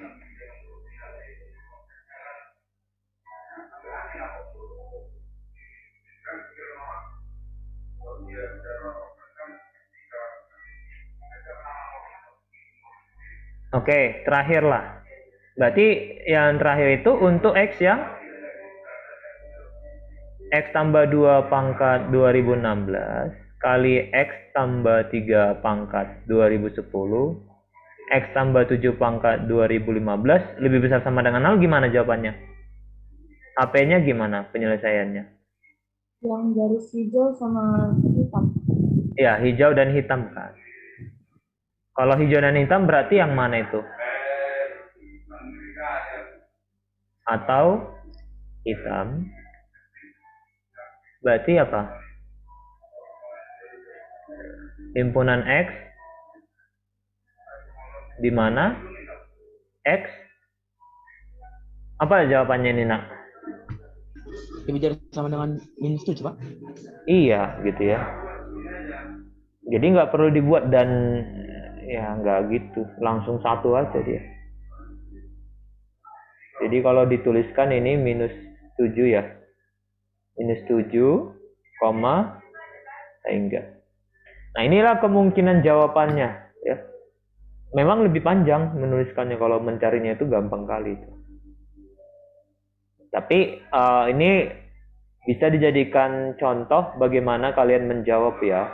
Oke, terakhir lah. Berarti yang terakhir itu untuk X yang X tambah 2 pangkat 2016 kali X tambah 3 pangkat 2010 X tambah 7 pangkat 2015 lebih besar sama dengan 0, gimana jawabannya? AP-nya gimana penyelesaiannya?
Yang garis hijau sama hitam.
Ya, hijau dan hitam kan. Kalau hijau dan hitam berarti yang mana itu? Atau hitam. Berarti apa? Himpunan X di mana X apa jawabannya ini, nak?
Lebih dari sama dengan minus 7, Pak.
Iya, gitu ya. Jadi nggak perlu dibuat dan ya nggak gitu, langsung satu aja dia. Jadi kalau dituliskan ini minus 7 ya. Minus 7, sehingga. Nah, inilah kemungkinan jawabannya ya. Memang lebih panjang menuliskannya, kalau mencarinya itu gampang kali itu. Tapi ini bisa dijadikan contoh bagaimana kalian menjawab ya.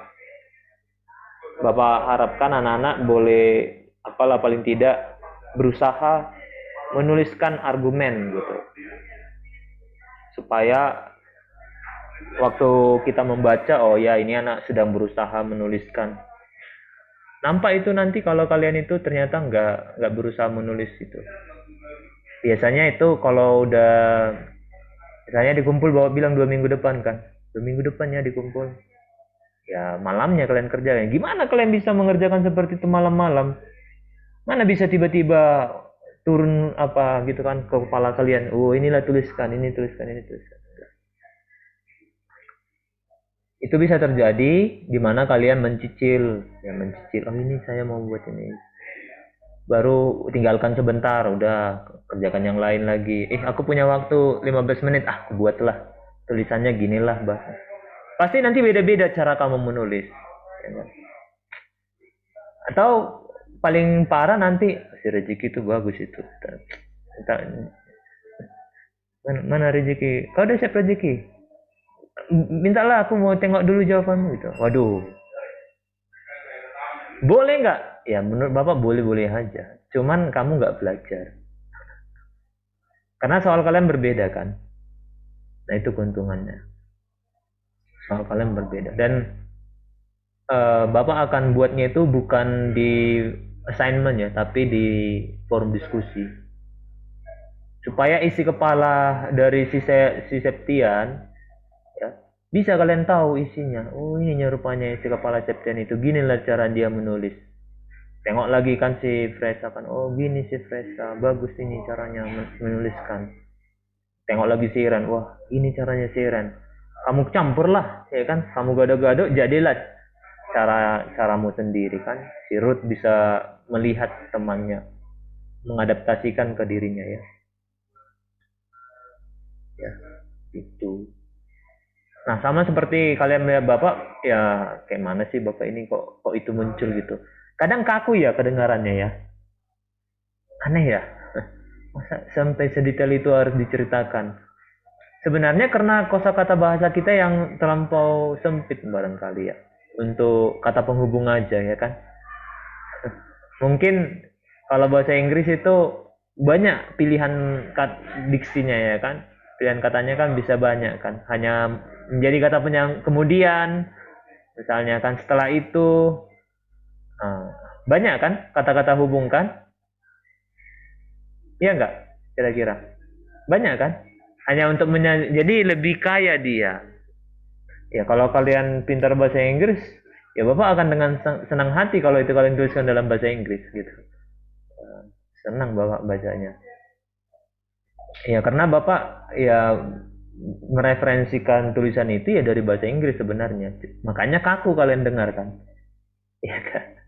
Bapak harapkan anak-anak boleh apalah paling tidak berusaha menuliskan argumen gitu. Supaya waktu kita membaca, oh ya ini anak sedang berusaha menuliskan. Nampak itu nanti kalau kalian itu ternyata nggak berusaha menulis itu. Biasanya itu kalau udah misalnya dikumpul bawa bilang 2 minggu depan kan, 2 minggu depannya dikumpul. Ya malamnya kalian kerjakan. Gimana kalian bisa mengerjakan seperti itu malam-malam? Mana bisa tiba-tiba turun apa gitu kan ke kepala kalian. Oh inilah tuliskan, ini tuliskan, ini tuliskan. Itu bisa terjadi di mana kalian mencicil. Oh ini saya mau buat ini. Baru tinggalkan sebentar, udah kerjakan yang lain lagi. Aku punya waktu 15 menit, aku buatlah. Tulisannya ginilah bahasa. Pasti nanti beda-beda cara kamu menulis. Ya kan? Atau paling parah nanti, si rezeki itu bagus itu. Mana rezeki? Kau udah siap rezeki? Mintalah aku mau tengok dulu jawabanmu gitu. Waduh. Boleh nggak? Ya menurut Bapak boleh-boleh aja. Cuman kamu nggak belajar. Karena soal kalian berbeda kan. Nah itu keuntungannya. Soal kalian berbeda. Dan Bapak akan buatnya itu bukan di assignment ya, tapi di forum diskusi. Supaya isi kepala dari si Septian ya, bisa kalian tahu isinya. Oh ini rupanya isi kepala Septian itu. Ginilah cara dia menulis. Tengok lagi kan si Fresa kan. Oh gini si Fresa. Bagus ini caranya menuliskan. Tengok lagi si Iren. Wah ini caranya si Iren. Kamu campur lah. Ya kan. Kamu gado-gado jadilah caramu sendiri kan. Si Ruth bisa melihat temannya. Mengadaptasikan ke dirinya ya. Ya itu. Nah sama seperti kalian melihat Bapak, ya kayak mana sih Bapak ini kok itu muncul gitu. Kadang kaku ya kedengarannya ya. Aneh ya. Masa sampai sedetail itu harus diceritakan. Sebenarnya karena kosakata bahasa kita yang terlampau sempit barangkali ya. Untuk kata penghubung aja ya kan. Mungkin kalau bahasa Inggris itu banyak pilihan diksinya ya kan. Pilihan katanya kan bisa banyak kan. Hanya menjadi kata kemudian misalnya kan setelah itu banyak kan kata-kata hubung kan. Iya enggak kira-kira banyak kan, hanya untuk jadi lebih kaya dia ya. Kalau kalian pintar bahasa Inggris ya Bapak akan dengan senang hati kalau itu kalian tuliskan dalam bahasa Inggris gitu. Senang Bapak bacanya ya, karena Bapak ya mereferensikan tulisan itu ya dari bahasa Inggris sebenarnya. Makanya kaku kalian dengar kan. Ya kan.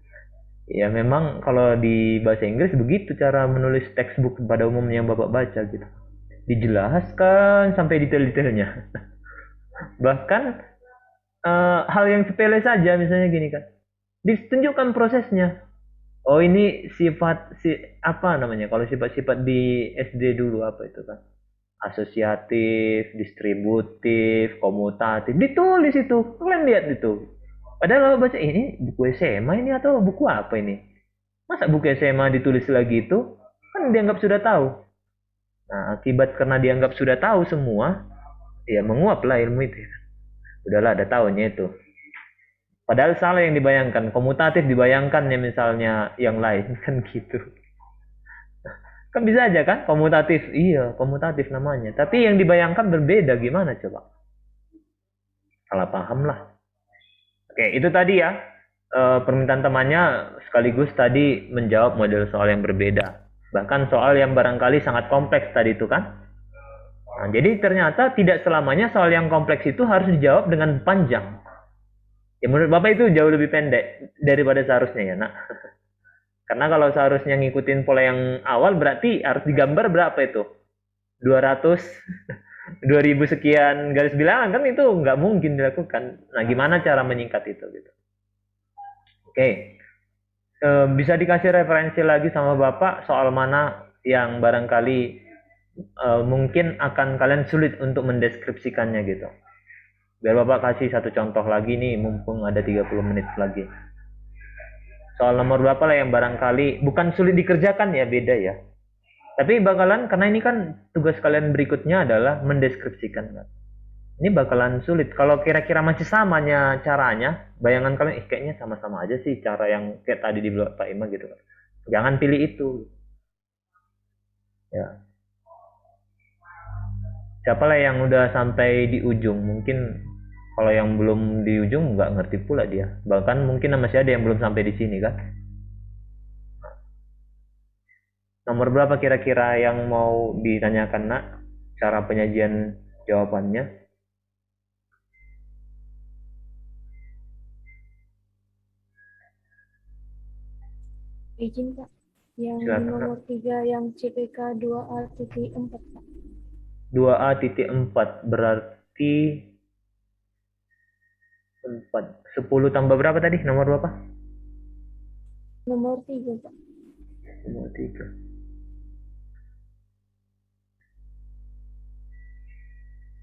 Ya memang kalau di bahasa Inggris begitu cara menulis textbook pada umumnya yang Bapak baca gitu. Dijelaskan sampai detail-detailnya. Bahkan hal yang sepele saja misalnya gini kan. Ditunjukkan prosesnya. Oh ini apa namanya? Kalau sifat-sifat di SD dulu apa itu kan? Asosiatif, distributif, komutatif, ditulis itu. Kalian lihat itu. Padahal kalau baca ini buku SMA ini atau buku apa ini? Masa buku SMA ditulis lagi itu? Kan dianggap sudah tahu. Nah, akibat karena dianggap sudah tahu semua, ya menguaplah ilmu itu. Udahlah, ada tahunya itu. Padahal salah yang dibayangkan. Komutatif dibayangkan ya misalnya yang lain kan gitu. Kan bisa aja kan komutatif. Iya, komutatif namanya. Tapi yang dibayangkan berbeda, gimana coba? Salah paham lah. Oke, itu tadi ya. Permintaan temannya sekaligus tadi menjawab model soal yang berbeda. Bahkan soal yang barangkali sangat kompleks tadi itu kan. Nah, jadi ternyata tidak selamanya soal yang kompleks itu harus dijawab dengan panjang. Ya menurut Bapak itu jauh lebih pendek daripada seharusnya ya nak. Karena kalau seharusnya ngikutin pola yang awal berarti harus digambar berapa itu? 200, 2000 sekian garis bilangan kan itu nggak mungkin dilakukan. Nah gimana cara menyingkat itu gitu? Oke. Bisa dikasih referensi lagi sama Bapak soal mana yang barangkali mungkin akan kalian sulit untuk mendeskripsikannya gitu. Biar Bapak kasih satu contoh lagi nih mumpung ada 30 menit lagi. Soal nomor berapa lah yang barangkali bukan sulit dikerjakan ya, beda ya. Tapi bakalan, karena ini kan tugas kalian berikutnya adalah mendeskripsikan kan. Ini bakalan sulit. Kalau kira-kira masih samanya caranya, bayangan kalian kayaknya sama-sama aja sih cara yang kayak tadi di Pak Ima gitu kan. Jangan pilih itu. Ya. Siapa lah yang udah sampai di ujung? Mungkin kalau yang belum di ujung nggak ngerti pula dia. Bahkan mungkin masih ada yang belum sampai di sini kan. Nomor berapa kira-kira yang mau ditanyakan nak? Cara penyajian jawabannya?
Izin Pak. Yang
Silakan,
nomor 3 yang CPK 2A.4 Pak.
2A.4 berarti 4. 10 tambah berapa tadi? Nomor berapa?
Nomor 3 Pak.
Nomor 3.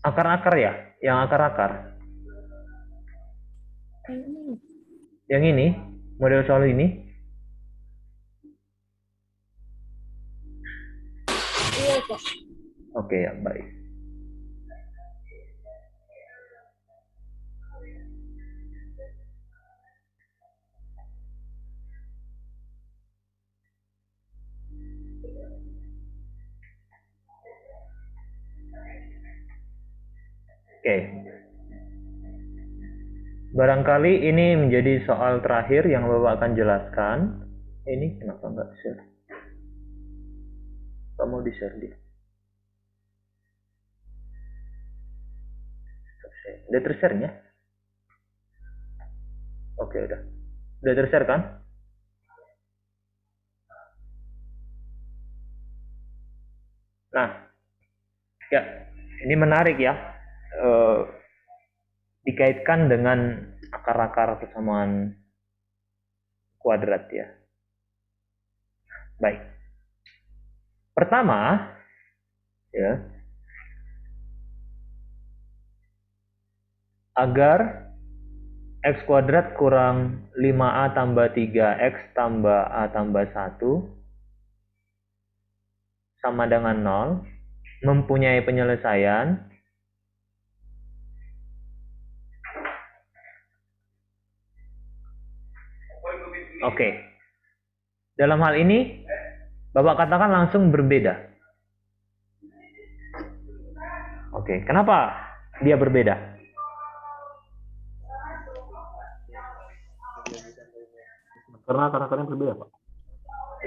Akar-akar ya? Yang akar-akar.
Ini.
Yang ini? Model soal ini?
Iya Pak.
Oke ya, baik. Oke. Barangkali ini menjadi soal terakhir yang Bapak akan jelaskan. Ini kenapa nggak share? Nggak mau di-share dia. Udah ter-share nya? Oke, udah. Udah ter-share kan? Nah, ya, ini menarik ya. Dikaitkan dengan akar-akar persamaan kuadrat ya. Baik. Pertama, ya, agar x kuadrat kurang 5a tambah 3x tambah a tambah 1 sama dengan 0, mempunyai penyelesaian oke. Dalam hal ini, Bapak katakan langsung berbeda. Oke, kenapa dia berbeda?
Karena akar-akarnya berbeda, Pak.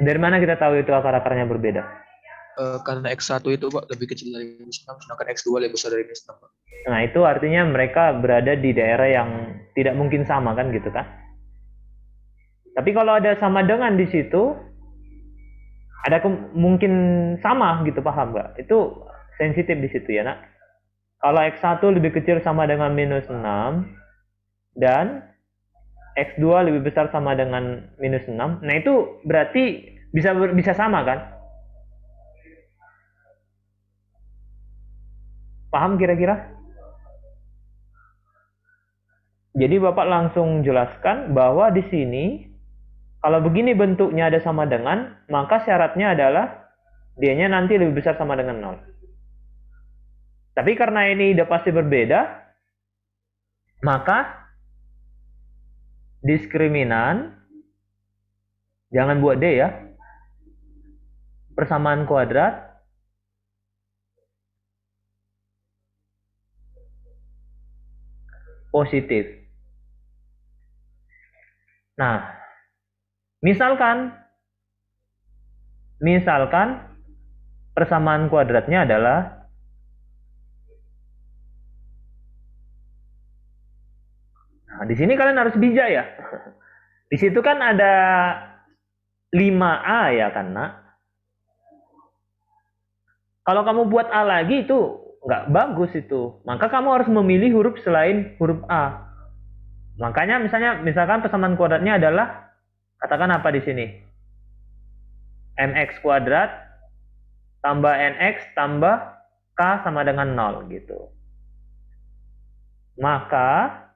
Dari mana kita tahu itu akar-akarnya berbeda?
Karena X1 itu Pak lebih kecil dari minus 6, sedangkan X2 lebih besar dari minus 6 Pak.
Nah, itu artinya mereka berada di daerah yang tidak mungkin sama kan gitu kan? Tapi kalau ada sama dengan di situ, ada mungkin sama gitu, paham nggak? Itu sensitif di situ ya nak. Kalau X1 lebih kecil sama dengan minus 6 dan X2 lebih besar sama dengan minus 6, nah itu berarti bisa sama kan? Paham kira-kira? Jadi Bapak langsung jelaskan bahwa di sini kalau begini bentuknya ada sama dengan, maka syaratnya adalah dianya nanti lebih besar sama dengan 0. Tapi karena ini udah pasti berbeda, maka diskriminan, jangan buat D ya, persamaan kuadrat positif. Nah, misalkan persamaan kuadratnya adalah nah, di sini kalian harus bijak ya. Di situ kan ada 5A ya kan, nak? Kalau kamu buat A lagi itu nggak bagus itu. Maka kamu harus memilih huruf selain huruf A. Makanya misalkan persamaan kuadratnya adalah, katakan apa di sini? mx kuadrat tambah nx tambah k sama dengan 0 gitu. Maka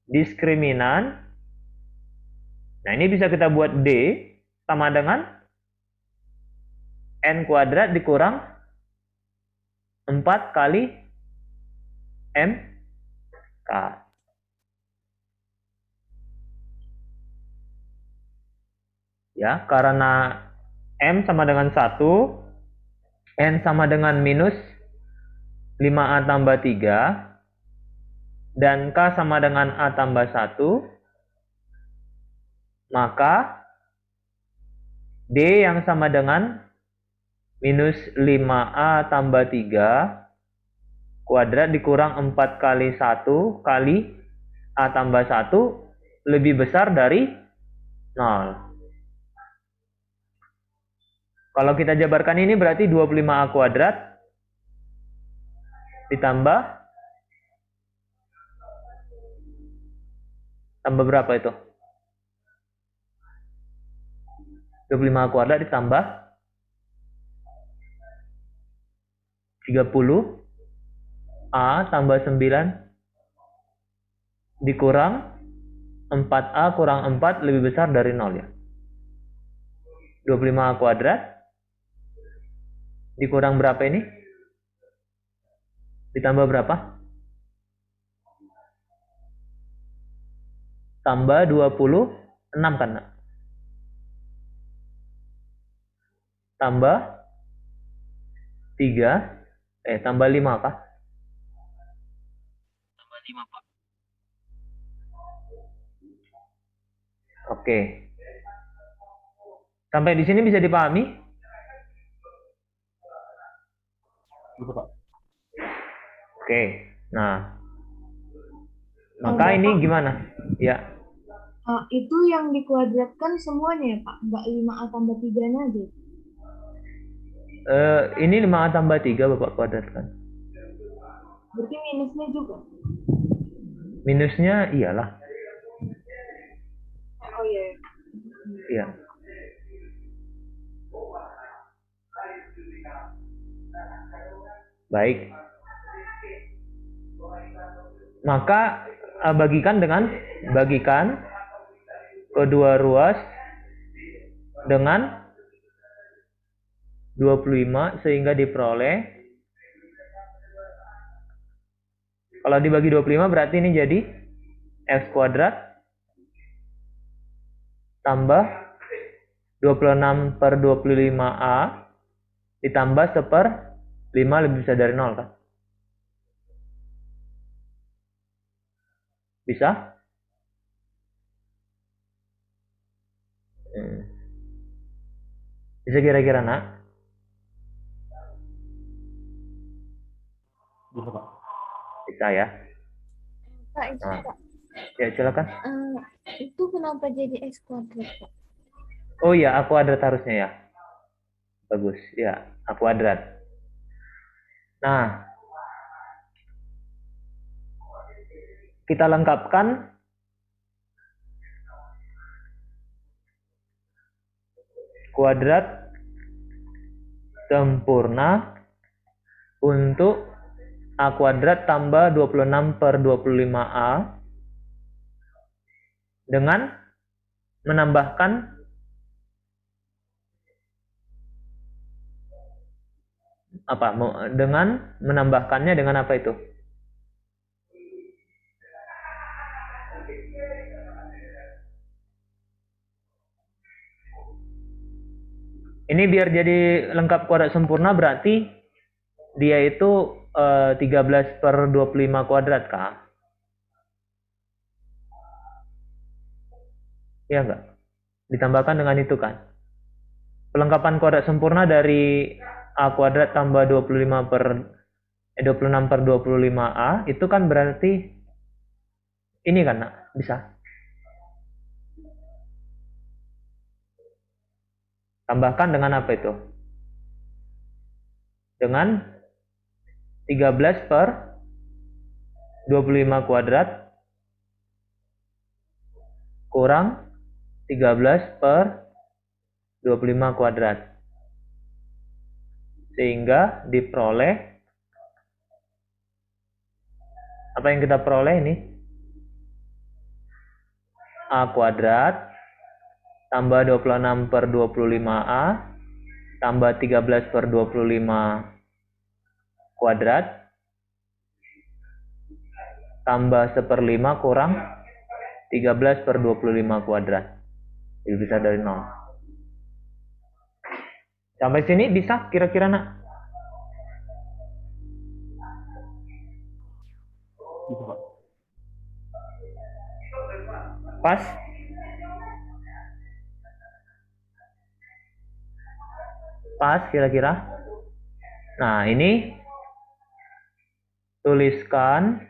diskriminan Nah, ini bisa kita buat D sama dengan N kuadrat dikurang 4 kali MK. Ya, karena M sama dengan 1, N sama dengan minus 5A tambah 3, dan K sama dengan A tambah 1, maka D yang sama dengan minus 5A tambah 3 kuadrat dikurang 4 kali 1 kali A tambah 1 lebih besar dari 0. Kalau kita jabarkan ini berarti 25A kuadrat ditambah berapa itu? 25A kuadrat ditambah 30A tambah 9 dikurang 4A kurang 4 lebih besar dari 0 ya. 25A kuadrat dikurang berapa ini? Ditambah berapa? Tambah 26 kan? Tambah 3, tambah 5 kah?
Tambah 5, Pak.
Oke. Sampai di sini bisa dipahami?
Gitu, Pak.
Oke. Nah, maka
Bapak,
ini gimana? Ya.
Itu yang dikuadratkan semuanya ya Pak, nggak 5A tambah 3-nya aja.
Ini 5A tambah 3 Bapak kuadratkan.
Berarti minusnya juga.
Minusnya iyalah.
Oh iya.
Iya. Baik. Maka bagikan kedua ruas dengan 25 sehingga diperoleh, kalau dibagi 25 berarti ini jadi X kuadrat tambah 26 per 25A ditambah 1/5 lebih besar dari 0 kan? Bisa? Bisa kira-kira nak?
Gitu, Pak.
Bisa ya?
Pak, itu
Nah,
Pak.
ya silakan.
Itu kenapa jadi X kuadrat Pak?
Oh iya, A kuadrat harusnya ya. Bagus, ya, A kuadrat. Nah, kita lengkapkan kuadrat sempurna untuk A kuadrat tambah 26 per 25A dengan menambahkan dengan menambahkannya dengan apa itu? Ini biar jadi lengkap kuadrat sempurna berarti dia itu 13 per 25 kuadrat kah? Ya enggak? Ditambahkan dengan itu kan? Pelengkapan kuadrat sempurna dari A kuadrat tambah 26 per 25A itu kan berarti ini kan nak? Bisa? Tambahkan dengan apa itu? Dengan 13 per 25 kuadrat kurang 13 per 25 kuadrat. Sehingga diperoleh, apa yang kita peroleh ini? A kuadrat tambah 26 per 25A, tambah 13 per 25 kuadrat, tambah 1/5 kurang 13 per 25 kuadrat. Lebih besar dari 0. Sampai sini bisa kira-kira nak?
Bisa, Pak.
Pas? Pas kira-kira? Nah, ini tuliskan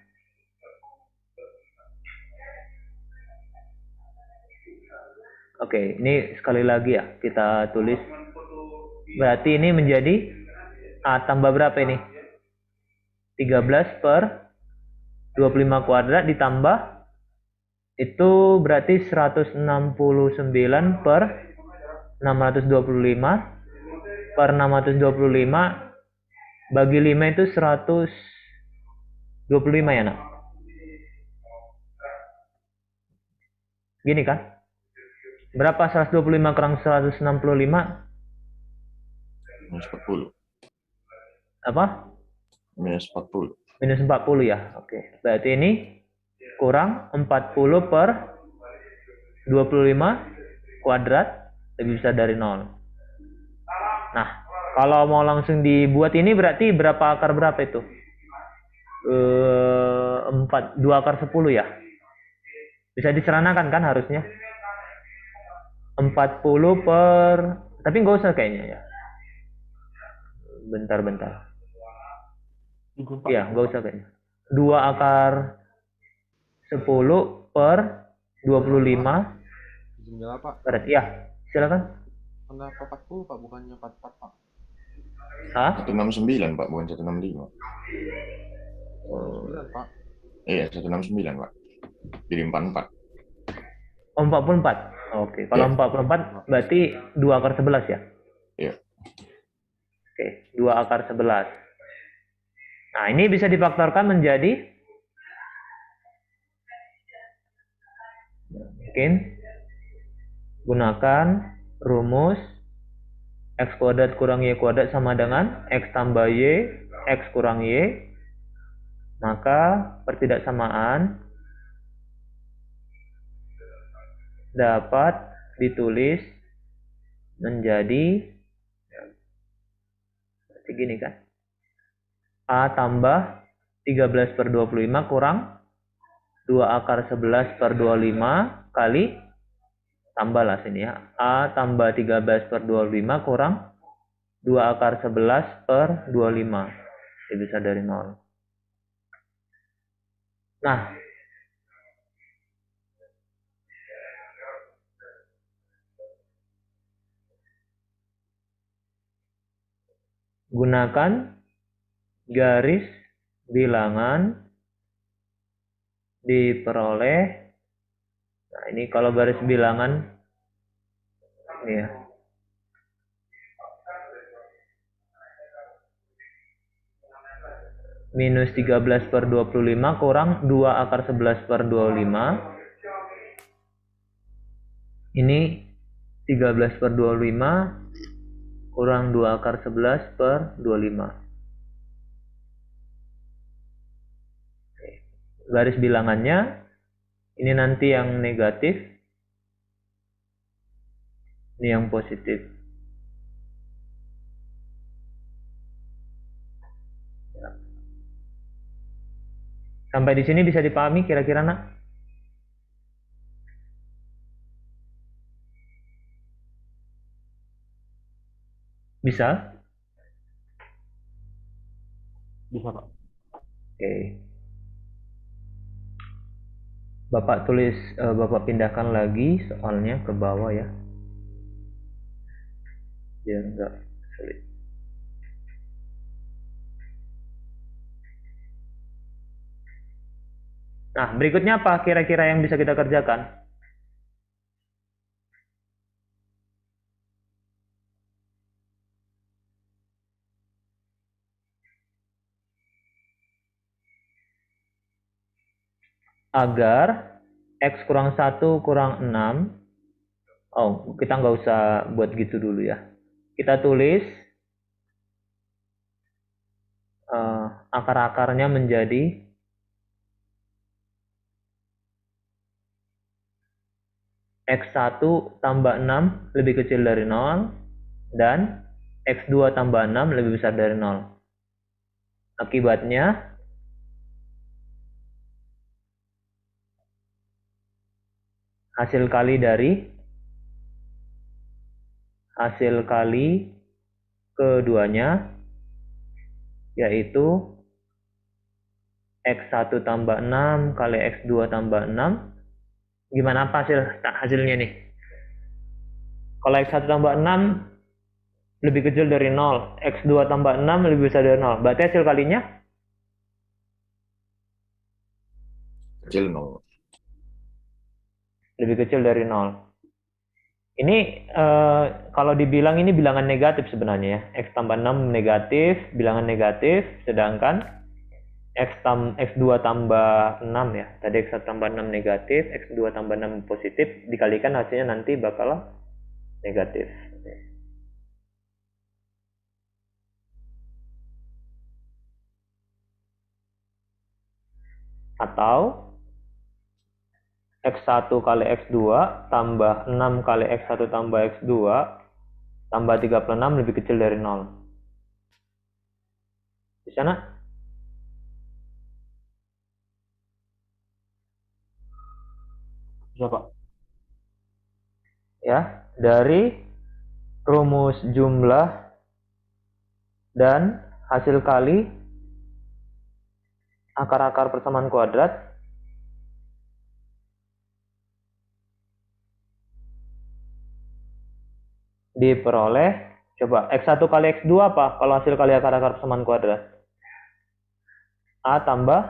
oke, ini sekali lagi ya kita tulis. Berarti ini menjadi A tambah berapa ini? 13 per 25 kuadrat ditambah itu berarti 169 per 625 per 625 bagi 5 itu 125 ya nak? Gini kan? Berapa 125 kurang 165?
Minus 40.
Apa?
Minus 40.
Minus 40 ya. Oke. Berarti ini kurang 40 per 25 kuadrat lebih besar dari 0. Nah, kalau mau langsung dibuat ini berarti berapa akar berapa itu? 2 akar 10 ya. Bisa diseranakan kan harusnya? 40 per... Tapi nggak usah kayaknya ya. Bentar.
Cukup, Pak.
Iya, nggak usah kayaknya. 2 akar 10 per 25
Bismillah Pak.
kuadrat. Iya, silakan.
Kenapa 40 Pak, bukannya 44 Pak?
Hah?
169 Pak, bukan 165.
9 Pak.
Iya, 169 Pak. Jadi 44.
Oh, 44. Oke, kalau
Iya.
44 berarti 2 akar 11 ya?
Iya.
Oke, 2 akar 11. Nah, ini bisa difaktorkan menjadi mungkin gunakan rumus x kuadrat kurang y kuadrat sama dengan x tambah y, x kurang y. Maka pertidaksamaan dapat ditulis menjadi seperti gini kan. A tambah 13 per 25 kurang 2 akar 11 per 25 kali, tambahlah sini ya, A tambah 13 per 25 kurang 2 akar 11 per 25. Ini bisa dari 0. Nah, gunakan garis bilangan diperoleh. Nah, ini kalau garis bilangan ini ya. Minus 13 per 25 kurang 2 akar 11 per 25. Ini 13 per 25 kurang 2 akar 11 per 25. Garis bilangannya ini nanti yang negatif, ini yang positif. Sampai di sini bisa dipahami kira-kira nak? Bisa?
Bisa, Pak.
Oke. Bapak tulis, Bapak pindahkan lagi soalnya ke bawah ya. Biar enggak sulit. Nah, berikutnya apa kira-kira yang bisa kita kerjakan? Agar X kurang 1 kurang 6 Oh, kita nggak usah buat gitu dulu ya. Kita tulis akar-akarnya menjadi X1 tambah 6 lebih kecil dari 0 dan X2 tambah 6 lebih besar dari 0. Akibatnya hasil kali keduanya yaitu X1 tambah 6 kali X2 tambah 6. Gimana apa hasilnya nih? Kalau X1 tambah 6 lebih kecil dari 0, X2 tambah 6 lebih besar dari 0. Berarti hasil kalinya
Kecil 0.
lebih kecil dari 0. Ini kalau dibilang ini bilangan negatif sebenarnya ya. X tambah 6 negatif, bilangan negatif, sedangkan X2 tambah 6 ya. Tadi X1 tambah 6 negatif, X2 tambah 6 positif, dikalikan hasilnya nanti bakal negatif. Atau X1 kali X2 tambah 6 kali X1 tambah X2 tambah 36 lebih kecil dari 0. Di sana?
Bisa, Pak.
Ya, dari rumus jumlah dan hasil kali akar-akar persamaan kuadrat diperoleh, coba X1 kali X2 apa kalau hasil kali akar-akar persamaan kuadrat? A tambah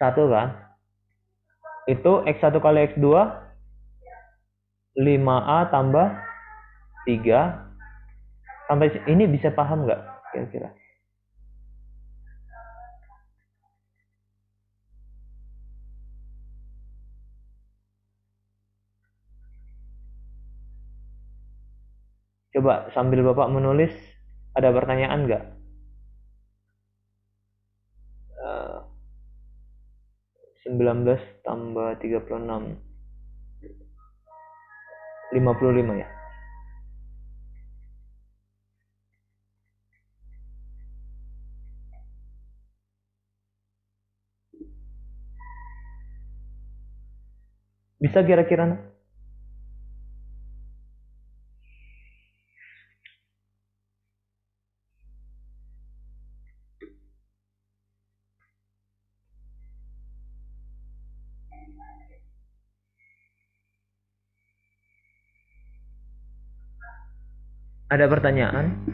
1 kan? Itu X1 kali X2 5A tambah 3. Sampai ini bisa paham nggak kira-kira? Coba sambil Bapak menulis, ada pertanyaan nggak? 19 tambah 36 55 ya. Bisa kira-kira? Ada pertanyaan?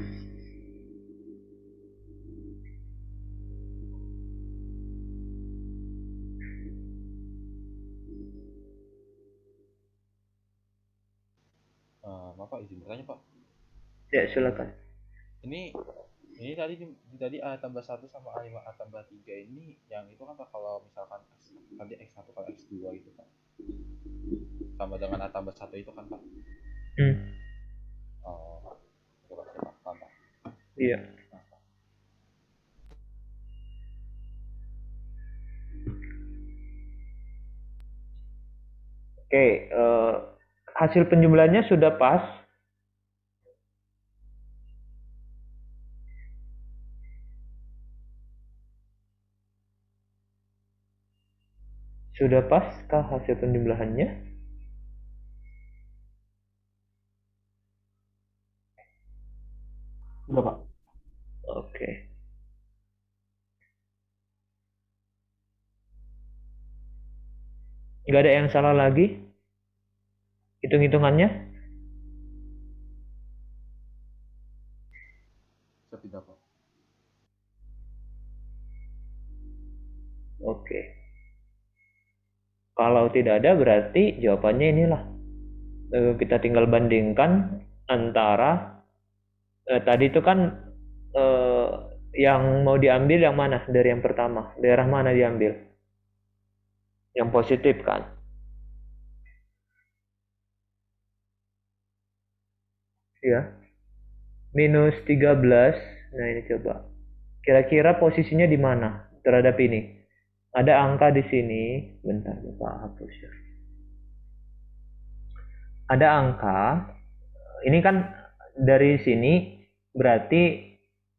Bapak izin bertanya Pak.
Ya silakan.
Ini tadi A tambah 1 sama A5 A tambah 3 ini yang itu kan Pak kalau misalkan tadi X1 kali X2 gitu Pak. Sama dengan A tambah 1 itu kan Pak. Oh, oke Pak, saya paham Pak.
Iya. Oke, hasil penjumlahannya sudah pas. Sudah paskah hasil penjumlahannya?
Sudah, Pak.
Oke. Nggak ada yang salah lagi? Hitung-hitungannya?
Saya tidak Pak.
Oke. Kalau tidak ada berarti jawabannya inilah. Kita tinggal bandingkan antara tadi itu kan yang mau diambil yang mana dari yang pertama? Daerah mana diambil? Yang positif kan? ya. Minus 13. Nah, ini coba. Kira-kira posisinya di mana terhadap ini? Ada angka di sini. Bentar, Bapak hapus ya. Ada angka. Ini kan dari sini berarti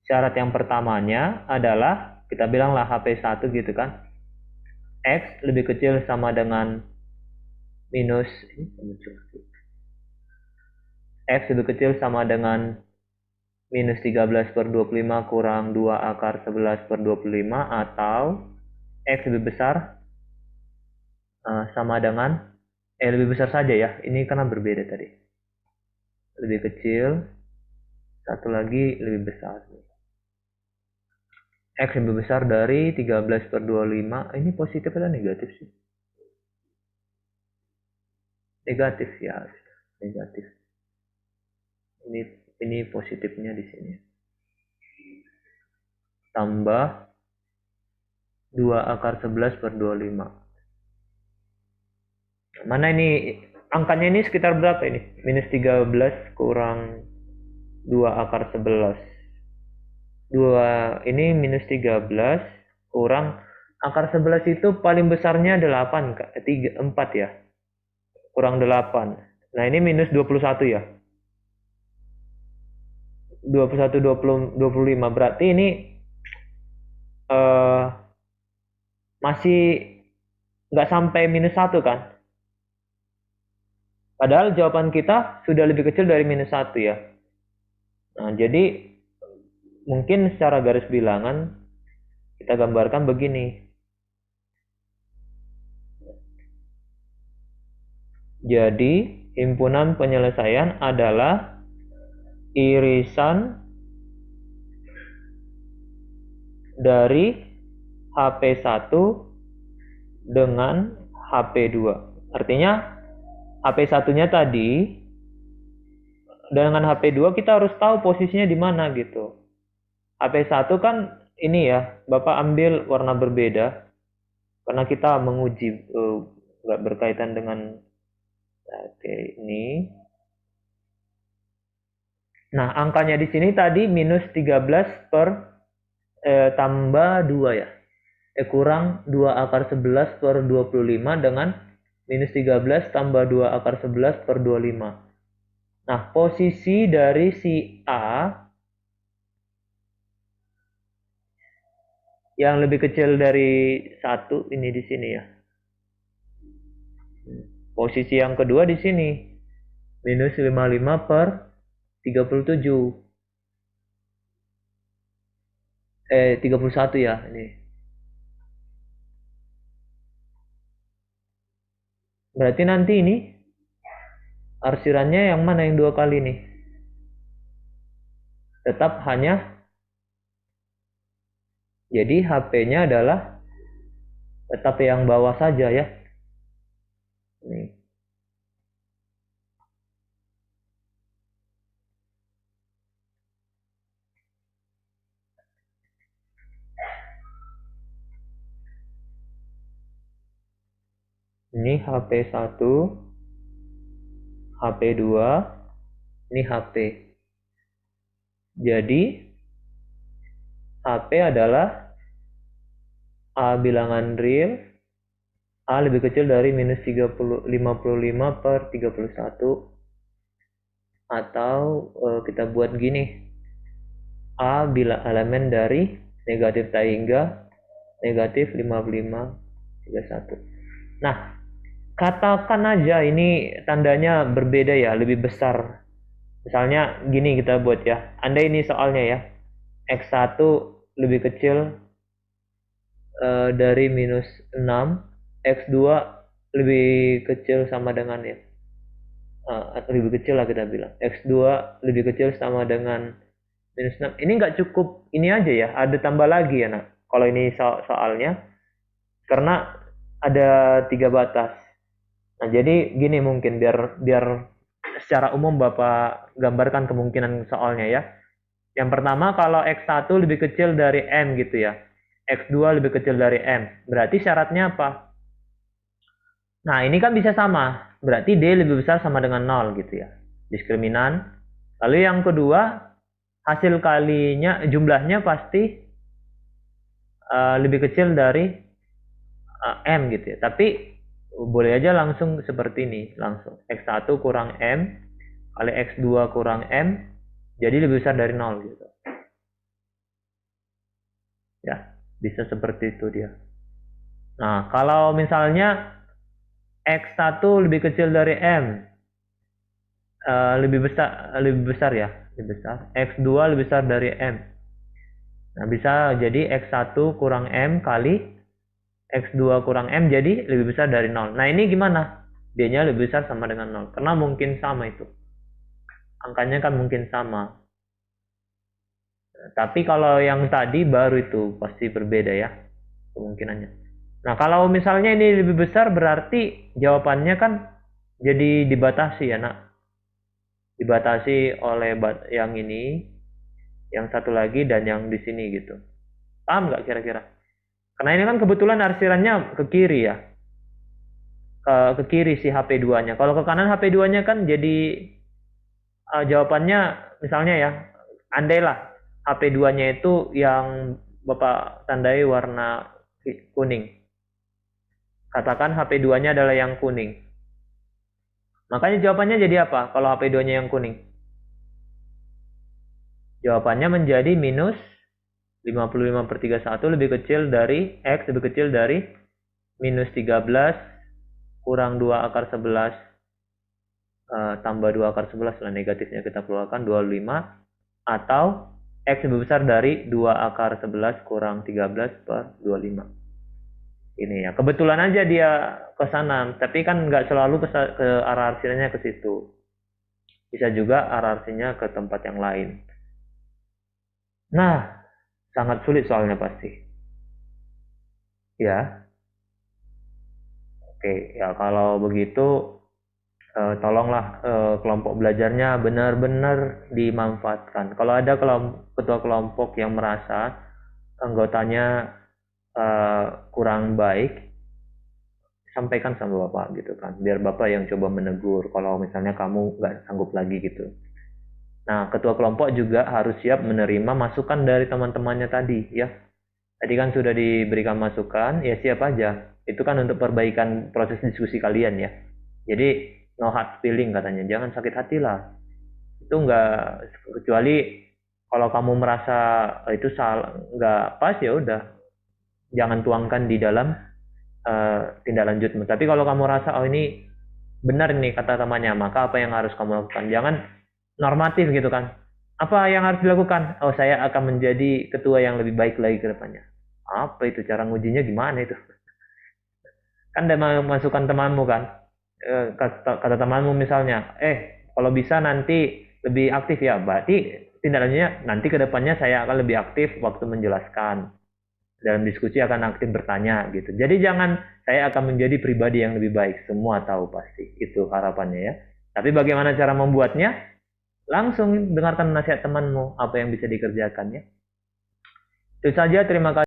syarat yang pertamanya adalah kita bilanglah HP1 gitu kan. X lebih kecil sama dengan minus X lebih kecil sama dengan minus 13/25 kurang 2 akar 11/25 atau X lebih besar sama dengan lebih besar saja ya, ini karena berbeda tadi, lebih kecil, satu lagi lebih besar. X lebih besar dari 13/25. Ini positif atau negatif sih? Negatif ya, negatif. Ini positifnya di sini. Tambah 2 akar 11/25. Mana ini angkanya ini sekitar berapa ini? Minus 13 kurang 2 akar 11. 2 ini minus 13 kurang akar 11 itu paling besarnya 8, 4 ya. Kurang 8. Nah, ini minus 21 ya. 21, 20, 25. Berarti ini masih nggak sampai minus 1 kan? Padahal jawaban kita sudah lebih kecil dari minus 1 ya. Nah, jadi mungkin secara garis bilangan kita gambarkan begini. Jadi, himpunan penyelesaian adalah irisan dari HP1 dengan HP2. Artinya HP1-nya tadi dengan HP2 kita harus tahu posisinya di mana gitu. HP1 kan ini ya, Bapak ambil warna berbeda karena kita menguji nggak berkaitan dengan ini. Nah, angkanya di sini tadi minus 13 per tambah 2 ya. Kurang 2 akar 11/25 dengan minus 13 tambah 2 akar 11/25. Nah, posisi dari si A yang lebih kecil dari 1 ini di sini ya. Posisi yang kedua di sini. Minus 55/37. 31 ya ini. Berarti nanti ini arsirannya yang mana yang 2 kali nih? Tetap hanya, jadi HP-nya adalah tetap yang bawah saja ya. Nih. Ini HP1, HP2, ini HP. Jadi, HP adalah A bilangan real, A lebih kecil dari minus 55/31. Atau kita buat gini, A bila elemen dari negatif hingga negatif 55/31. Nah, katakan aja ini tandanya berbeda ya, lebih besar. Misalnya gini kita buat ya. Andai ini soalnya ya. X1 lebih kecil dari minus 6. X2 lebih kecil sama dengan ya. Lebih kecil lah kita bilang. X2 lebih kecil sama dengan minus 6. Ini nggak cukup ini aja ya. Ada tambah lagi ya nak. Kalau ini soalnya. Karena ada 3 batas. Nah, jadi gini mungkin biar secara umum Bapak gambarkan kemungkinan soalnya ya. Yang pertama kalau X1 lebih kecil dari M gitu ya. X2 lebih kecil dari M. Berarti syaratnya apa? Nah, ini kan bisa sama. Berarti D lebih besar sama dengan 0 gitu ya. Diskriminan Lalu yang kedua, hasil kalinya jumlahnya pasti lebih kecil dari M gitu ya. Tapi boleh aja langsung seperti ini, langsung X1 kurang M kali X2 kurang M jadi lebih besar dari 0 gitu. Ya, bisa seperti itu dia. Nah, kalau misalnya X1 lebih kecil dari M, lebih besar ya, lebih besar. X2 lebih besar dari M. Nah, bisa jadi X1 kurang M kali X2 kurang M jadi lebih besar dari 0. Nah, ini gimana? D-nya lebih besar sama dengan 0. Karena mungkin sama itu. Angkanya kan mungkin sama. Tapi kalau yang tadi baru itu pasti berbeda ya kemungkinannya. Nah, kalau misalnya ini lebih besar berarti jawabannya kan jadi dibatasi ya, nak. Dibatasi oleh yang ini, yang satu lagi, dan yang di sini gitu. Paham nggak kira-kira? Karena ini kan kebetulan arsirannya ke kiri ya. Ke kiri si HP2-nya. Kalau ke kanan HP2-nya kan jadi jawabannya misalnya ya, andailah HP2-nya itu yang Bapak tandai warna kuning. Katakan HP2-nya adalah yang kuning. Makanya jawabannya jadi apa kalau HP2-nya yang kuning? Jawabannya menjadi minus 55/31 lebih kecil dari X lebih kecil dari minus 13 kurang 2 akar 11 tambah 2 akar 11 lah, negatifnya kita keluarkan 25, atau X lebih besar dari 2 akar 11 kurang 13/25. Ini ya, kebetulan aja dia ke sana, tapi kan nggak selalu ke arah arsinya ke situ. Bisa juga arah arsinya ke tempat yang lain. Nah, sangat sulit soalnya pasti. Ya. Oke, ya kalau begitu tolonglah kelompok belajarnya benar-benar dimanfaatkan. Kalau ada ketua kelompok yang merasa anggotanya kurang baik, sampaikan sama Bapak gitu kan, biar Bapak yang coba menegur kalau misalnya kamu nggak sanggup lagi gitu. Nah, ketua kelompok juga harus siap menerima masukan dari teman-temannya tadi ya. Tadi kan sudah diberikan masukan, ya siap aja. Itu kan untuk perbaikan proses diskusi kalian ya. Jadi no hard feeling katanya, jangan sakit hati lah. Itu nggak, kecuali kalau kamu merasa itu salah, nggak pas, ya udah, jangan tuangkan di dalam tindak lanjutmu. Tapi kalau kamu rasa oh ini benar nih kata temannya, maka apa yang harus kamu lakukan? Jangan normatif gitu kan. Apa yang harus dilakukan? Oh, saya akan menjadi ketua yang lebih baik lagi ke depannya. Apa itu, cara ngujinya gimana itu? Kan ada masukan temanmu kan. Kata temanmu misalnya, kalau bisa nanti lebih aktif ya. Berarti tindak lanjutnya nanti ke depannya saya akan lebih aktif waktu menjelaskan. Dalam diskusi akan aktif bertanya gitu. Jadi jangan saya akan menjadi pribadi yang lebih baik. Semua tahu pasti. Itu harapannya ya. Tapi bagaimana cara membuatnya? Langsung dengarkan nasihat temanmu, apa yang bisa dikerjakan ya. Itu saja, terima kasih.